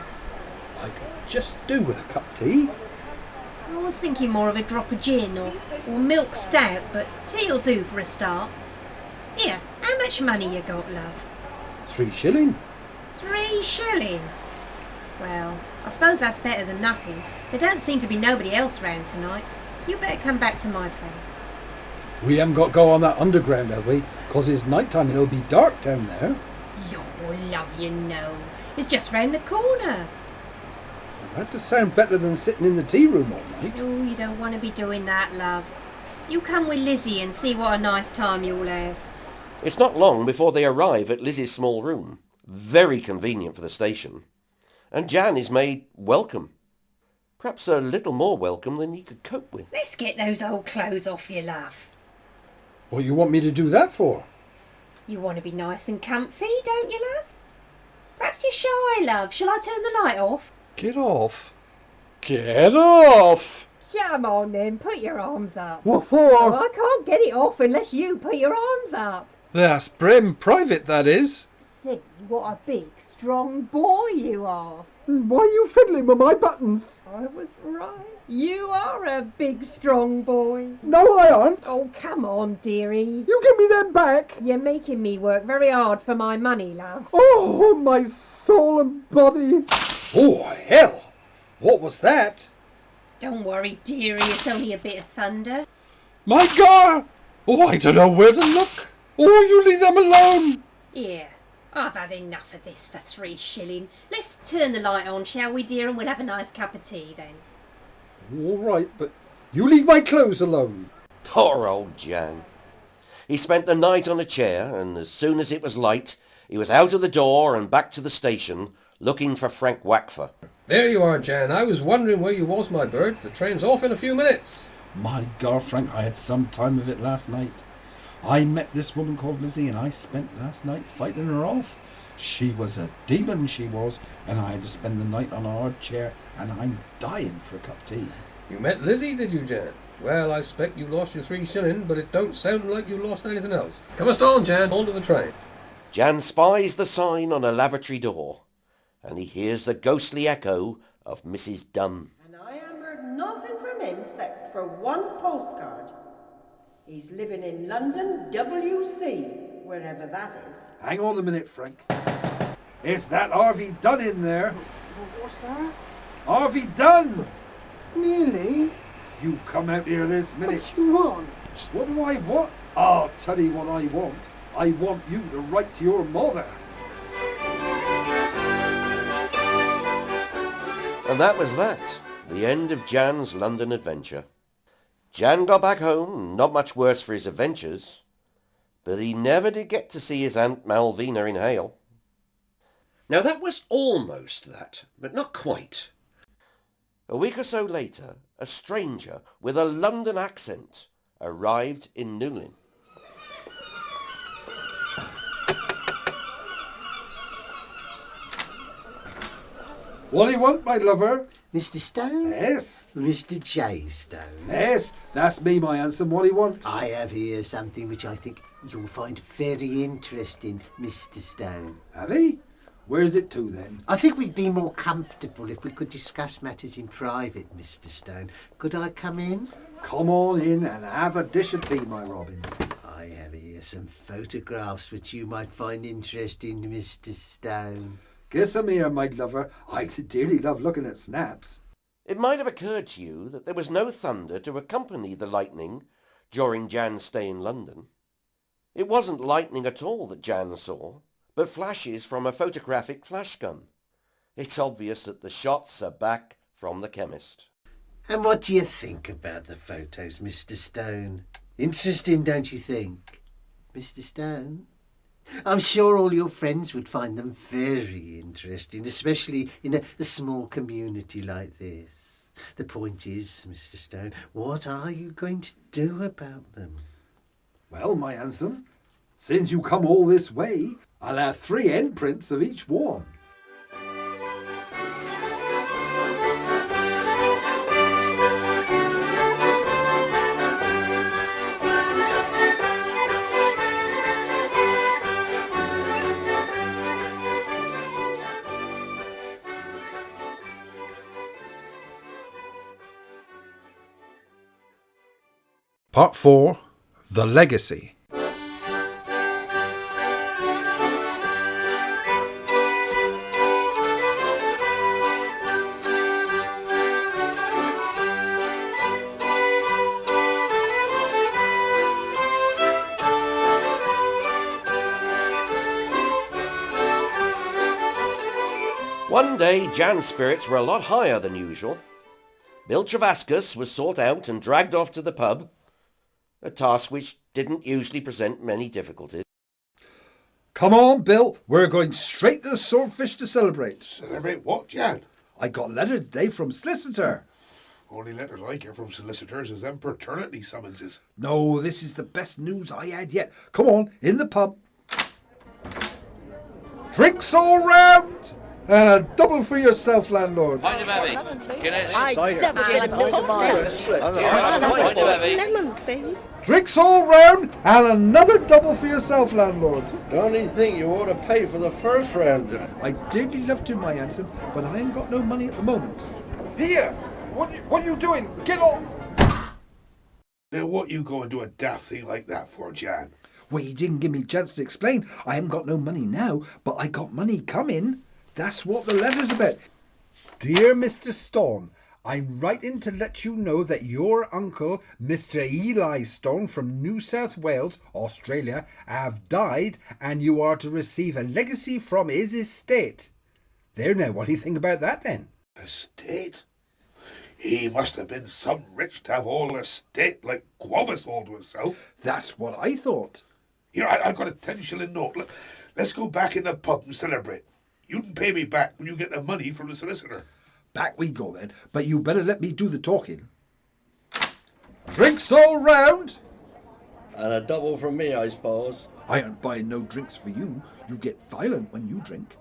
I could just do with a cup of tea. I was thinking more of a drop of gin or milk stout, but tea'll do for a start. Here, how much money you got, love? 3 shilling. 3 shilling? Well, I suppose that's better than nothing. There don't seem to be nobody else round tonight. You better come back to my place. We haven't got to go on that underground, have we? 'Cause it's night time and it'll be dark down there. Lord love you, no. It's just round the corner. That does sound better than sitting in the tea room all night. Oh, you don't want to be doing that, love. You come with Lizzie and see what a nice time you'll have. It's not long before they arrive at Lizzie's small room, very convenient for the station, and Jan is made welcome. Perhaps a little more welcome than he could cope with. Let's get those old clothes off you, love. What you want me to do that for? You want to be nice and comfy, don't you, love? Perhaps you're shy, love. Shall I turn the light off? Get off. Get off! Come on then, put your arms up. What for? Oh, I can't get it off unless you put your arms up. That's brim private, that is. See what a big, strong boy you are. Why are you fiddling with my buttons? I was right. You are a big, strong boy. No, I aren't. Oh, come on, dearie. You give me them back. You're making me work very hard for my money, love. Oh, my soul and body. Oh, hell. What was that? Don't worry, dearie. It's only a bit of thunder. My God! Oh, I don't know where to look. Oh, you leave them alone. Here, I've had enough of this for 3 shilling. Let's turn the light on, shall we, dear, and we'll have a nice cup of tea then. All right, but you leave my clothes alone. Poor old Jan. He spent the night on a chair, and as soon as it was light, he was out of the door and back to the station, looking for Frank Wackfer. There you are, Jan. I was wondering where you was, my bird. The train's off in a few minutes. My God, Frank, I had some time of it last night. I met this woman called Lizzie, and I spent last night fighting her off. She was a demon, she was, and I had to spend the night on a hard chair, and I'm dying for a cup of tea. You met Lizzie, did you, Jan? Well, I expect you lost your 3 shilling, but it don't sound like you lost anything else. Come on, Jan, onto the train. Jan spies the sign on a lavatory door, and he hears the ghostly echo of Mrs. Dunn. And I haven't heard nothing from him except for one postcard. He's living in London, WC, wherever that is. Hang on a minute, Frank. Is that Harvey Dunn in there? What's that? Harvey Dunn! Nearly. You come out here this minute. What you want? What do I want? I'll tell you what I want. I want you to write to your mother. And that was that, the end of Jan's London adventure. Jan got back home, not much worse for his adventures, but he never did get to see his Aunt Malvina in Hale. Now that was almost that, but not quite. A week or so later, a stranger with a London accent arrived in Newlyn. What do you want, my lover? Mr. Stone? Yes. Mr. J. Stone? Yes, that's me, my handsome. What do you want? I have here something which I think you'll find very interesting, Mr. Stone. Have he? Where's it to, then? I think we'd be more comfortable if we could discuss matters in private, Mr. Stone. Could I come in? Come on in and have a dish of tea, my Robin. I have here some photographs which you might find interesting, Mr. Stone. Kiss 'em here, my lover. I dearly love looking at snaps. It might have occurred to you that there was no thunder to accompany the lightning during Jan's stay in London. It wasn't lightning at all that Jan saw, but flashes from a photographic flash gun. It's obvious that the shots are back from the chemist. And what do you think about the photos, Mr. Stone? Interesting, don't you think? Mr. Stone? I'm sure all your friends would find them very interesting, especially in a small community like this. The point is, Mr. Stone, what are you going to do about them? Well, my handsome, since you come all this way, I'll have 3 end prints of each one. Part 4, The Legacy. One day, Jan's spirits were a lot higher than usual. Bill Travascus was sought out and dragged off to the pub, a task which didn't usually present many difficulties. Come on, Bill. We're going straight to the Swordfish to celebrate. Celebrate what, Jan? I got a letter today from solicitor. Only letters I get from solicitors is them paternity summonses. No, this is the best news I had yet. Come on, in the pub. Drinks all round! And a double for yourself, landlord. Pint of heavy. Guinness. Lemon, please. Drinks all round and another double for yourself, landlord. Don't you think you ought to pay for the first round? I dearly love to, my handsome, but I ain't got no money at the moment. Here! What are you doing? Get on! Now what you go and do a daft thing like that for, Jan? Well, you didn't give me a chance to explain. I haven't got no money now, but I got money coming. That's what the letter's about. Dear Mr. Stone, I'm writing to let you know that your uncle, Mr. Eli Stone from New South Wales, Australia, have died and you are to receive a legacy from his estate. There now, what do you think about that then? Estate? He must have been some rich to have all estate like Guavas all to himself. That's what I thought. Here, I got a 10-shilling note. Look, let's go back in the pub and celebrate. You can pay me back when you get the money from the solicitor. Back we go then, but you better let me do the talking. Drinks all round! And a double from me, I suppose. I ain't buying no drinks for you. You get violent when you drink.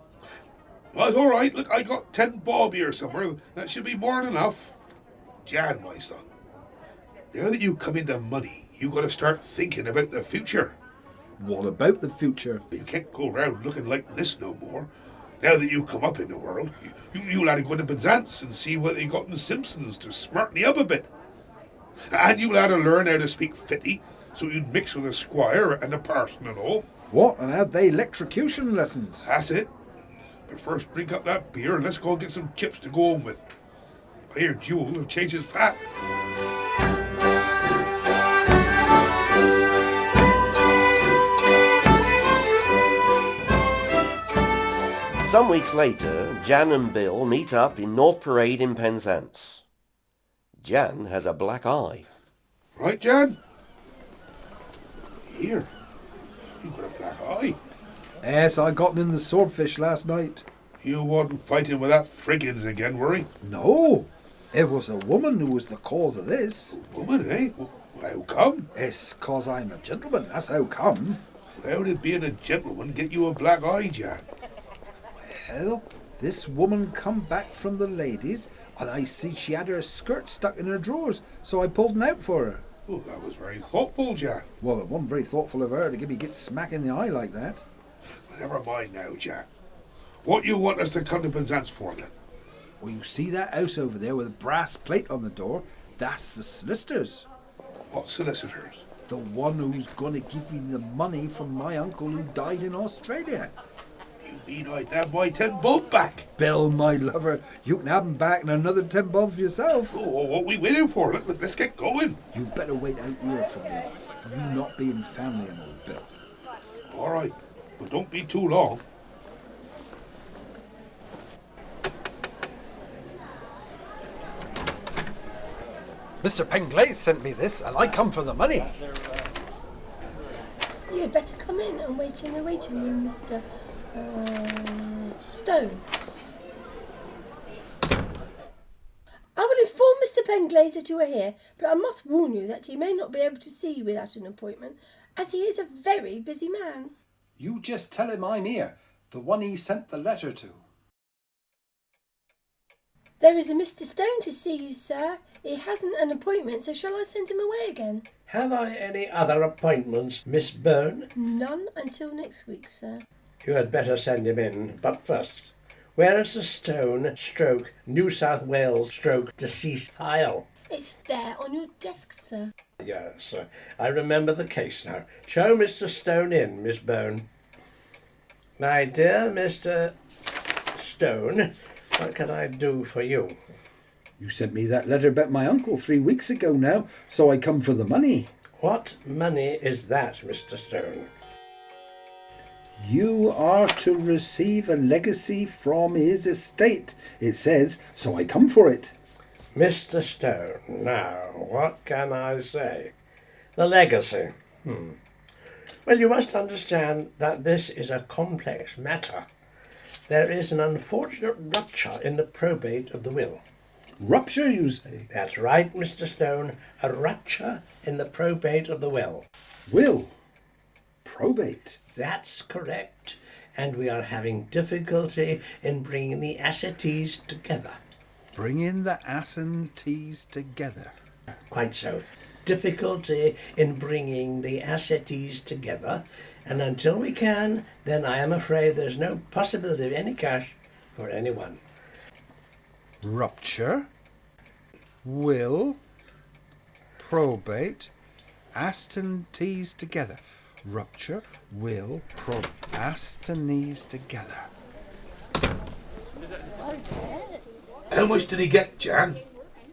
Well, it's all right. Look, I got 10 bob here somewhere. That should be more than enough. Jan, my son, now that you come into money, you got to start thinking about the future. What about the future? You can't go around looking like this no more. Now that you come up in the world, you'll have to go into Penzance and see what they got in the Simpsons to smarten you up a bit. And you'll have to learn how to speak fitty, so you'd mix with a squire and a parson and all. What, and have they electrocution lessons? That's it. But first drink up that beer and let's go and get some chips to go home with. I hear Jewel have changed his fat. Some weeks later, Jan and Bill meet up in North Parade in Penzance. Jan has a black eye. Right, Jan? Here. You got a black eye. Yes, I got in the Swordfish last night. You wasn't fighting with that Friggins again, were you? No. It was a woman who was the cause of this. Woman, eh? How come? It's 'cause I'm a gentleman, that's how come. How did being a gentleman get you a black eye, Jan? Well, this woman come back from the ladies, and I see she had her skirt stuck in her drawers, so I pulled 'em out for her. Oh, that was very thoughtful, Jan. Well, it wasn't very thoughtful of her to give me get smack in the eye like that. Never mind now, Jan. What you want us to come to Penzance for, then? Well, you see that house over there with a brass plate on the door? That's the solicitors. What solicitors? The one who's going to give me the money from my uncle who died in Australia. You mean I'd have my 10 bob back? Bill, my lover, you can have 'em back and another 10 bob for yourself. Oh, what we waiting for? Let's get going. You better wait out here for me. You not being family and all, Bill. All right, but don't be too long. Mr. Penglace sent me this, and I come for the money. You had better come in and wait in the waiting room, Mr. Stone. I will inform Mr. Penglace that you are here, but I must warn you that he may not be able to see you without an appointment, as he is a very busy man. You just tell him I'm here, the one he sent the letter to. There is a Mr. Stone to see you, sir. He hasn't an appointment, so shall I send him away again? Have I any other appointments, Miss Byrne? None until next week, sir. You had better send him in, but first, where is the Stone stroke New South Wales stroke deceased file? It's there on your desk, sir. Yes, I remember the case now. Show Mr. Stone in, Miss Byrne. My dear Mr. Stone, what can I do for you? You sent me that letter about my uncle 3 weeks ago now, so I come for the money. What money is that, Mr. Stone? You are to receive a legacy from his estate, it says, so I come for it. Mr. Stone, now, what can I say? The legacy. Well, you must understand that this is a complex matter. There is an unfortunate rupture in the probate of the will. Rupture, you say? That's right, Mr. Stone. A rupture in the probate of the will. Will? Probate? That's correct. And we are having difficulty in bringing the assetees together. Bringing the assetees together? Quite so. Difficulty in bringing the assetees together. And until we can, then I am afraid there's no possibility of any cash for anyone. Rupture, will, probate, assetees together. Rupture, will, assetees together. How much did he get, Jan?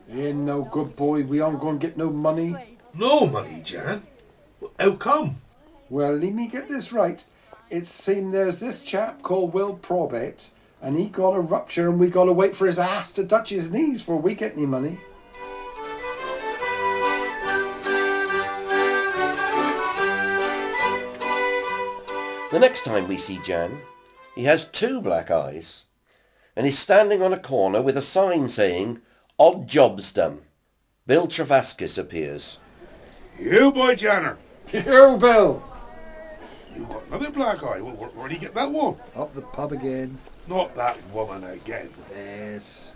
He ain't no good boy. We aren't going to get no money. No money, Jan? How come? Well, let me get this right. It seemed there's this chap called Will Probate, and he got a rupture, and we got to wait for his ass to touch his knees before we get any money. The next time we see Jan, he has 2 black eyes, and is standing on a corner with a sign saying, "Odd jobs done." Bill Travaskis appears. You, boy, Janner. You, Bill. You got another black eye. Where'd you get that one? Up the pub again. Not that woman again. Yes.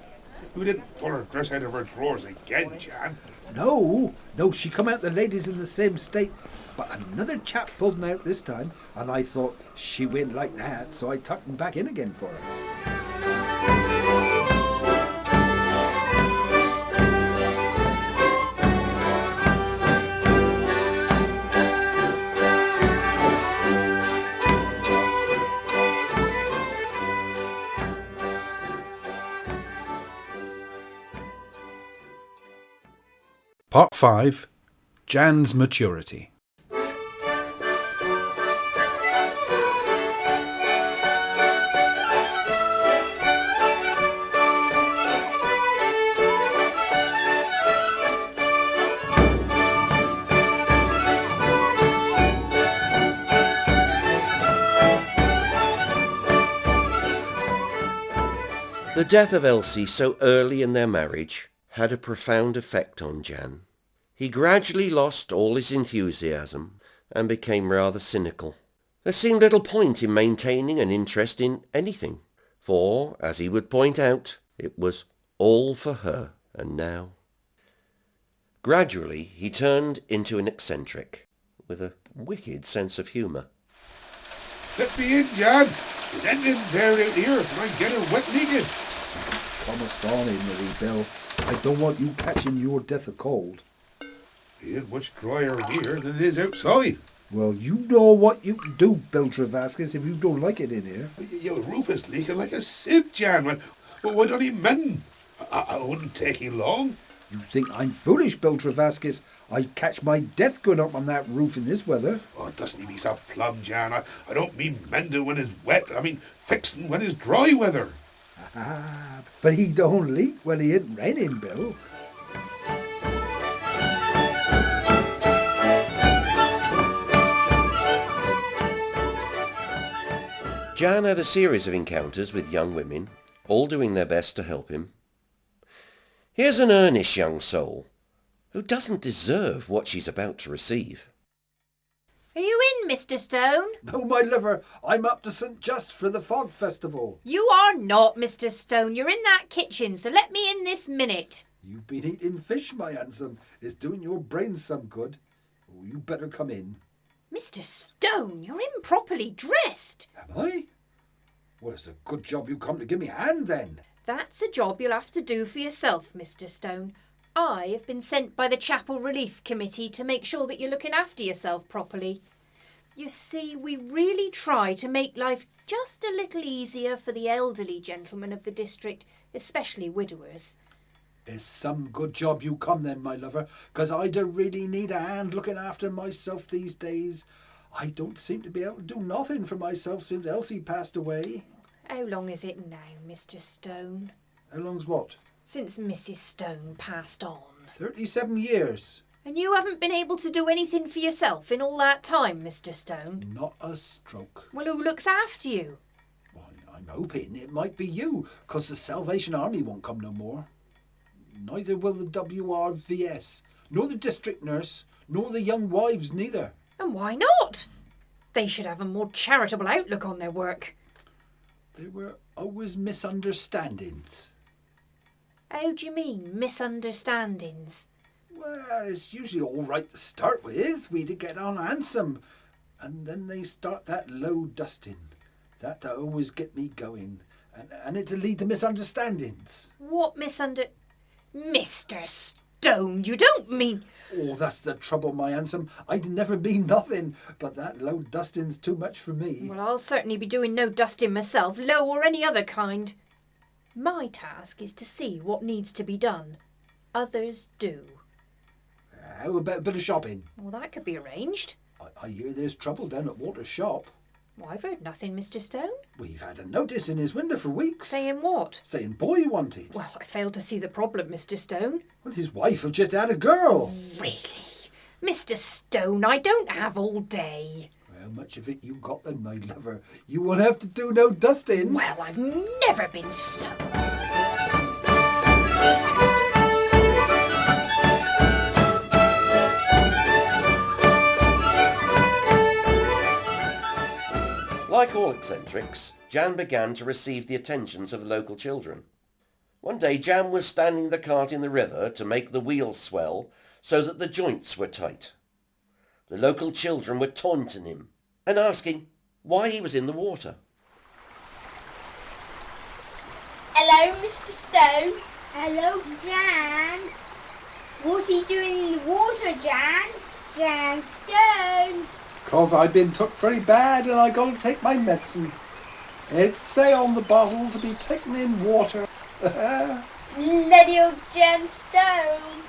You didn't pull her dress out of her drawers again, Jan. No, she come out the ladies in the same state. But another chap pulled her out this time, and I thought she went like that, so I tucked him back in again for her. Part 5. Jan's maturity. The death of Elsie so early in their marriage had a profound effect on Jan. He gradually lost all his enthusiasm and became rather cynical. There seemed little point in maintaining an interest in anything, for, as he would point out, it was all for her, and now. Gradually he turned into an eccentric, with a wicked sense of humour. Let me in, Jan. There's anything there out here, and I'm getting wet leaking. Come on in, Marie Bill. I don't want you catching your death of cold. It ain't much drier here than it is outside. Well, you know what you can do, Bill Travaskis, if you don't like it in here. Your roof is leaking like a sieve, Jan. Why don't he mend? I wouldn't take you long. You think I'm foolish, Bill Travaskis? I'd catch my death going up on that roof in this weather. Oh, doesn't he be so plumb, Jan? I don't mean mending when it's wet. I mean fixing when it's dry weather. Ah, but he don't leak when he ain't raining, Bill. Jan had a series of encounters with young women, all doing their best to help him. Here's an earnest young soul who doesn't deserve what she's about to receive. Are you in, Mr. Stone? No, my lover, I'm up to St. Just for the Fog Festival. You are not, Mr. Stone. You're in that kitchen, so let me in this minute. You've been eating fish, my handsome. It's doing your brains some good. Oh, you better come in. Mr. Stone, you're improperly dressed. Am I? Well, it's a good job you come to give me a hand, then. That's a job you'll have to do for yourself, Mr. Stone. I have been sent by the Chapel Relief Committee to make sure that you're looking after yourself properly. You see, we really try to make life just a little easier for the elderly gentlemen of the district, especially widowers. It's some good job you come then, my lover, 'cause I do really need a hand looking after myself these days. I don't seem to be able to do nothing for myself since Elsie passed away. How long is it now, Mr. Stone? How long's what? Since Mrs. Stone passed on. 37 years. And you haven't been able to do anything for yourself in all that time, Mr. Stone? Not a stroke. Well, who looks after you? I'm hoping it might be you, 'cause the Salvation Army won't come no more. Neither will the WRVS, nor the district nurse, nor the young wives neither. And why not? They should have a more charitable outlook on their work. There were always misunderstandings. How do you mean, misunderstandings? Well, it's usually all right to start with. We'd get on handsome. And then they start that low dusting. That always get me going. And it'll lead to misunderstandings. What Mr. Stone, you don't mean... Oh, that's the trouble, my handsome. I'd never mean nothing, but that low dusting's too much for me. Well, I'll certainly be doing no dusting myself, low or any other kind. My task is to see what needs to be done. Others do. How about a bit of shopping? Well, that could be arranged. I hear there's trouble down at Walter's shop. Well, I've heard nothing, Mr. Stone. We've had a notice in his window for weeks. Saying what? Saying boy wanted. Well, I failed to see the problem, Mr. Stone. Well, his wife had just had a girl. Really? Mr. Stone, I don't have all day. How much of it you got then, my lover? You won't have to do no dusting. Well, I've never been so... Like all eccentrics, Jan began to receive the attentions of the local children. One day Jan was standing the cart in the river to make the wheels swell so that the joints were tight. The local children were taunting him and asking why he was in the water. Hello, Mr. Stone. Hello, Jan. What are you doing in the water, Jan? Jan Stone. 'Cause I've been took very bad and I got to take my medicine. It say on the bottle to be taken in water. Bloody old Jan Stone.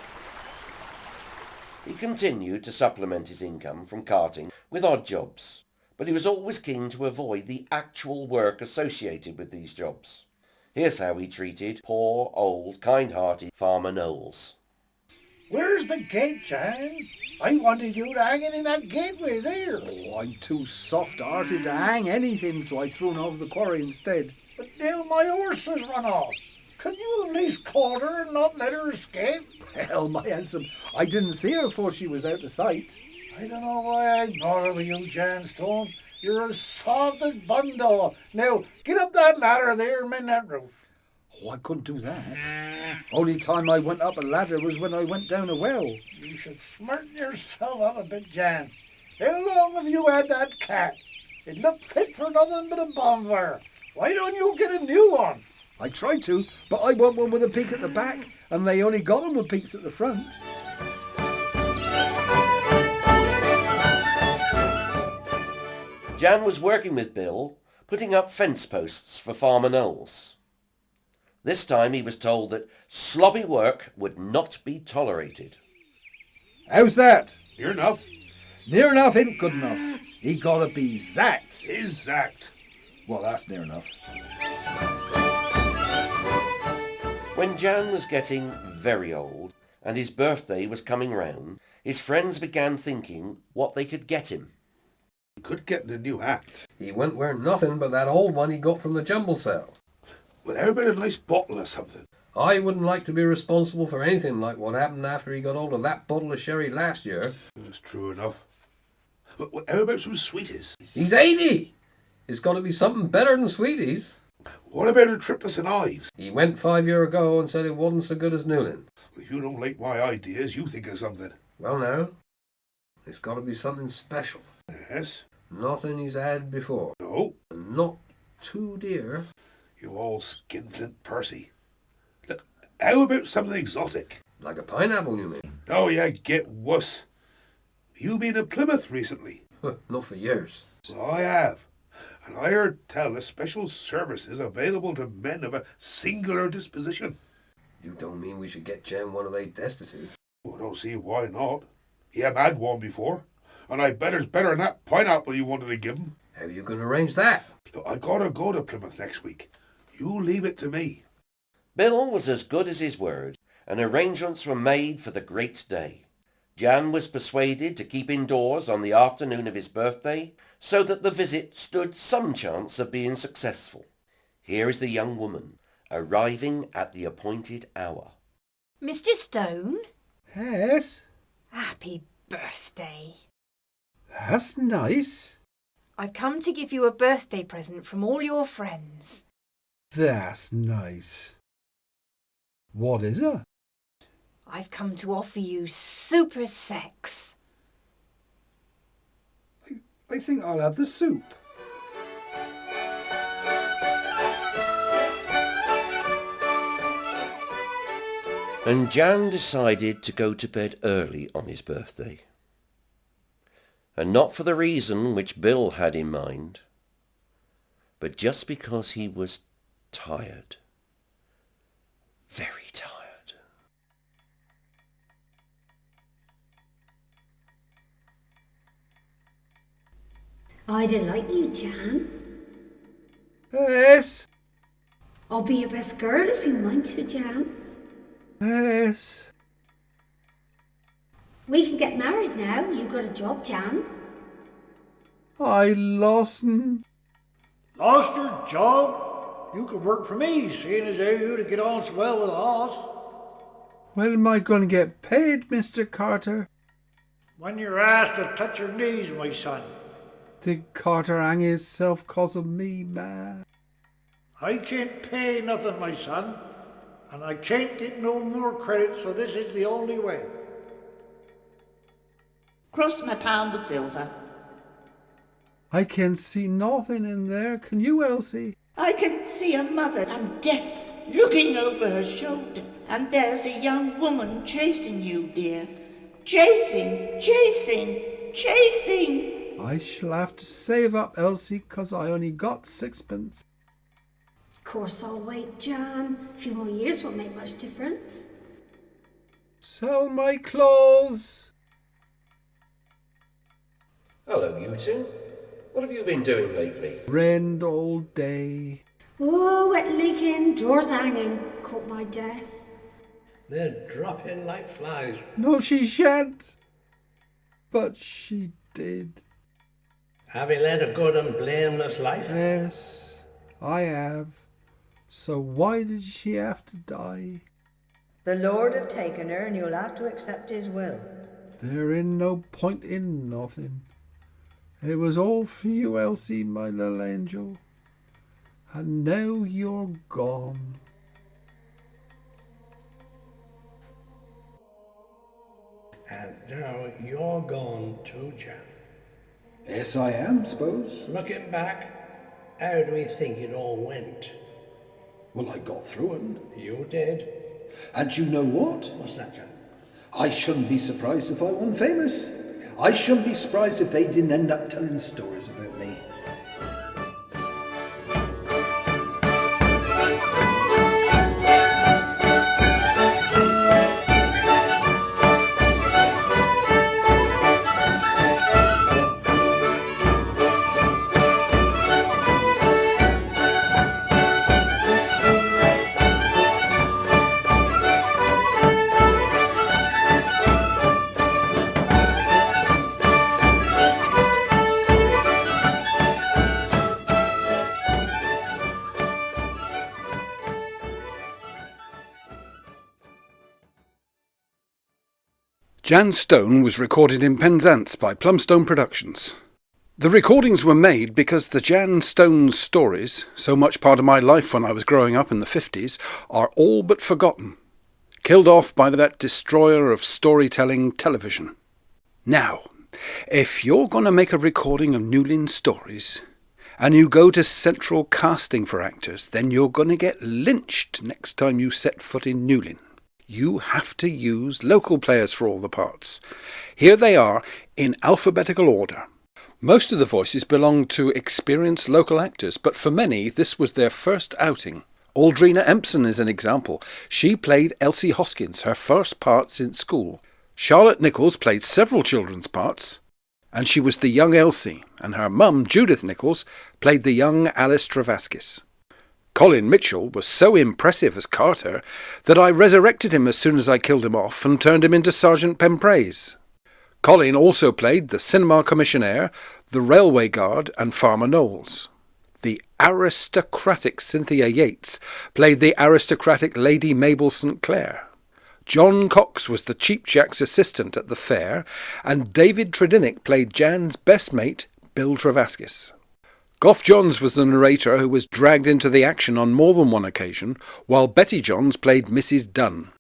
He continued to supplement his income from carting with odd jobs, but he was always keen to avoid the actual work associated with these jobs. Here's how he treated poor, old, kind-hearted Farmer Knowles. Where's the gate, Jan? I wanted you to hang it in that gateway there. Oh, I'm too soft-hearted to hang anything, so I threw it over the quarry instead. But now my horse has run off. Can you at least call her and not let her escape? Well, my handsome, I didn't see her before she was out of sight. I don't know why I bother with you, Jan Stone. You're as soft as bundle. Now, get up that ladder there and mend that roof. Oh, I couldn't do that. Only time I went up a ladder was when I went down a well. You should smarten yourself up a bit, Jan. How long have you had that cat? It looked fit for nothing but a bonfire. Why don't you get a new one? I tried to, but I want one with a peak at the back, and they only got them with peaks at the front. Jan was working with Bill, putting up fence posts for Farmer Knowles. This time he was told that sloppy work would not be tolerated. How's that? Near enough. Near enough ain't good enough. He gotta be zacked. Is zacked. Well, that's near enough. When Jan was getting very old and his birthday was coming round, his friends began thinking what they could get him. He could get a new hat. He wouldn't wear nothing but that old one he got from the jumble sale. Well, how about a nice bottle or something? I wouldn't like to be responsible for anything like what happened after he got hold of that bottle of sherry last year. That's true enough. But how about some sweeties? He's 80! It's got to be something better than sweeties. What about a trip to St.Ives? He went 5 years ago and said it wasn't so good as Newlyn. If you don't like my ideas, you think of something. Well now, it's got to be something special. Yes? Nothing he's had before. No? And not too dear. You all skinflint Percy. Look, how about something exotic? Like a pineapple, you mean? Oh, yeah, get wuss. You been in Plymouth recently? Not for years. I have. And I heard tell of special services available to men of a singular disposition. You don't mean we should get Jem one of they destitute? Well, I don't see why not. He have had one before. and I bet it's better than that pineapple you wanted to give him. How are you going to arrange that? Look, I gotta go to Plymouth next week. You leave it to me. Bill was as good as his word, and arrangements were made for the great day. Jan was persuaded to keep indoors on the afternoon of his birthday, so that the visit stood some chance of being successful. Here is the young woman, arriving at the appointed hour. Mr. Stone? Yes? Happy birthday. That's nice. I've come to give you a birthday present from all your friends. That's nice. What is it? I've come to offer you super sex. I think I'll have the soup. And Jan decided to go to bed early on his birthday. And not for the reason which Bill had in mind, but just because he was tired. Very tired. I don't like you, Jan. Yes? I'll be your best girl if you mind to, Jan. Yes? We can get married now. You got a job, Jan. I lost'n. Lost your job? You could work for me, seeing as how you to get on so well with us. When am I going to get paid, Mr. Carter? When you're asked to touch your knees, my son. Did Carter hang hisself 'cause of me, man? I can't pay nothing, my son, and I can't get no more credit, so this is the only way. Cross my palm with silver. I can see nothing in there. Can you, Elsie? I can see a mother and death looking over her shoulder, and there's a young woman chasing you, dear. Chasing, chasing, chasing. I shall have to save up, Elsie, 'cause I only got 6pence. Of course I'll wait, Jan. A few more years won't make much difference. Sell my clothes. Hello, you two. What have you been doing lately? Rained all day. Oh, wet leaking, drawers hanging. Caught my death. They're dropping like flies. No, she shan't. But she did. Have you led a good and blameless life? Yes, I have. So why did she have to die? The Lord have taken her, and you'll have to accept his will. There ain't no point in nothing. It was all for you, Elsie, my little angel. And now you're gone. And now you're gone too, Jan. Yes, I am, suppose. Looking back, how do we think it all went? Well, I got through it. You did. And you know what? What's that, Jan? I shouldn't be surprised if I wasn't famous. I shouldn't be surprised if they didn't end up telling stories about me. Jan Stone was recorded in Penzance by Plumstone Productions. The recordings were made because the Jan Stone stories, so much part of my life when I was growing up in the 50s, are all but forgotten, killed off by that destroyer of storytelling, television. Now, if you're going to make a recording of Newlyn stories, and you go to central casting for actors, then you're going to get lynched next time you set foot in Newlyn. You have to use local players for all the parts. Here they are in alphabetical order. Most of the voices belong to experienced local actors, but for many this was their first outing. Aldrina Empson is an example. She played Elsie Hoskins, her first part since school. Charlotte Nichols played several children's parts. and she was the young Elsie, and her mum, Judith Nichols, played the young Alice Travaskis. Colin Mitchell was so impressive as Carter that I resurrected him as soon as I killed him off and turned him into Sergeant Pempraise. Colin also played the cinema commissionaire, the railway guard, and Farmer Knowles. The aristocratic Cynthia Yates played the aristocratic Lady Mabel St. Clair. John Cox was the Cheap Jack's assistant at the fair, and David Tredynick played Jan's best mate, Bill Travaskis. Gough Johns was the narrator who was dragged into the action on more than one occasion, while Betty Johns played Mrs. Dunn.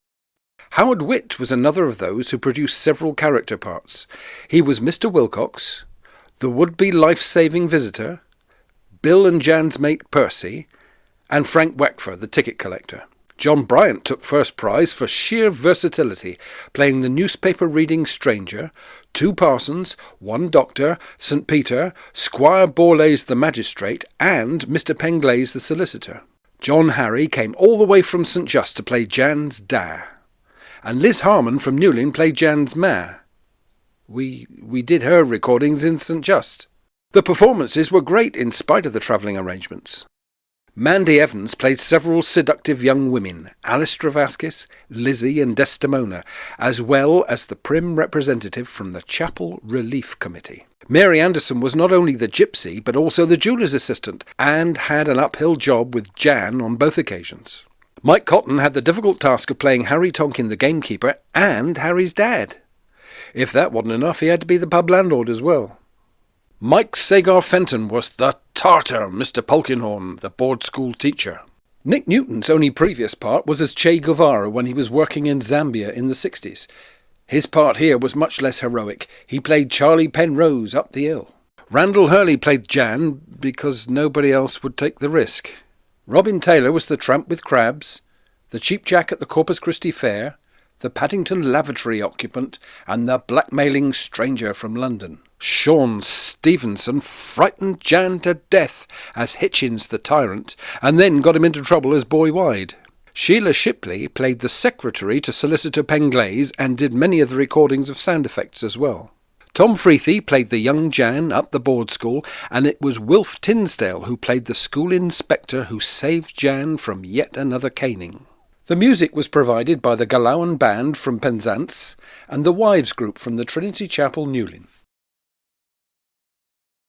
Howard Witt was another of those who produced several character parts. He was Mr. Wilcox, the would-be life-saving visitor, Bill and Jan's mate Percy, and Frank Wackford, the ticket collector. John Bryant took first prize for sheer versatility, playing the newspaper-reading stranger, 2 parsons, 1 doctor, St. Peter, Squire Borlase the magistrate, and Mr. Penglaze the solicitor. John Harry came all the way from St. Just to play Jan's da, and Liz Harmon from Newlyn played Jan's ma. We did her recordings in St. Just. The performances were great in spite of the travelling arrangements. Mandy Evans played several seductive young women, Alice Travaskis, Lizzie and Desdemona, as well as the prim representative from the Chapel Relief Committee. Mary Anderson was not only the gypsy, but also the jeweller's assistant, and had an uphill job with Jan on both occasions. Mike Cotton had the difficult task of playing Harry Tonkin the gamekeeper and Harry's dad. If that wasn't enough, he had to be the pub landlord as well. Mike Sagar Fenton was the Tartar Mr. Polkinghorne, the board school teacher. Nick Newton's only previous part was as Che Guevara when he was working in Zambia in the 60s. His part here was much less heroic. He played Charlie Penrose up the hill. Randle Hurley played Jan because nobody else would take the risk. Robin Taylor was the tramp with crabs, the cheap jack at the Corpus Christi Fair, the Paddington lavatory occupant, and the blackmailing stranger from London. Sean Stevenson frightened Jan to death as Hitchins the tyrant, and then got him into trouble as Boy Wide. Sheila Shipley played the secretary to Solicitor Penglaze and did many of the recordings of sound effects as well. Tom Freethy played the young Jan up the board school, and it was Wilf Tinsdale who played the school inspector who saved Jan from yet another caning. The music was provided by the Galawan Band from Penzance and the Wives Group from the Trinity Chapel, Newlyn.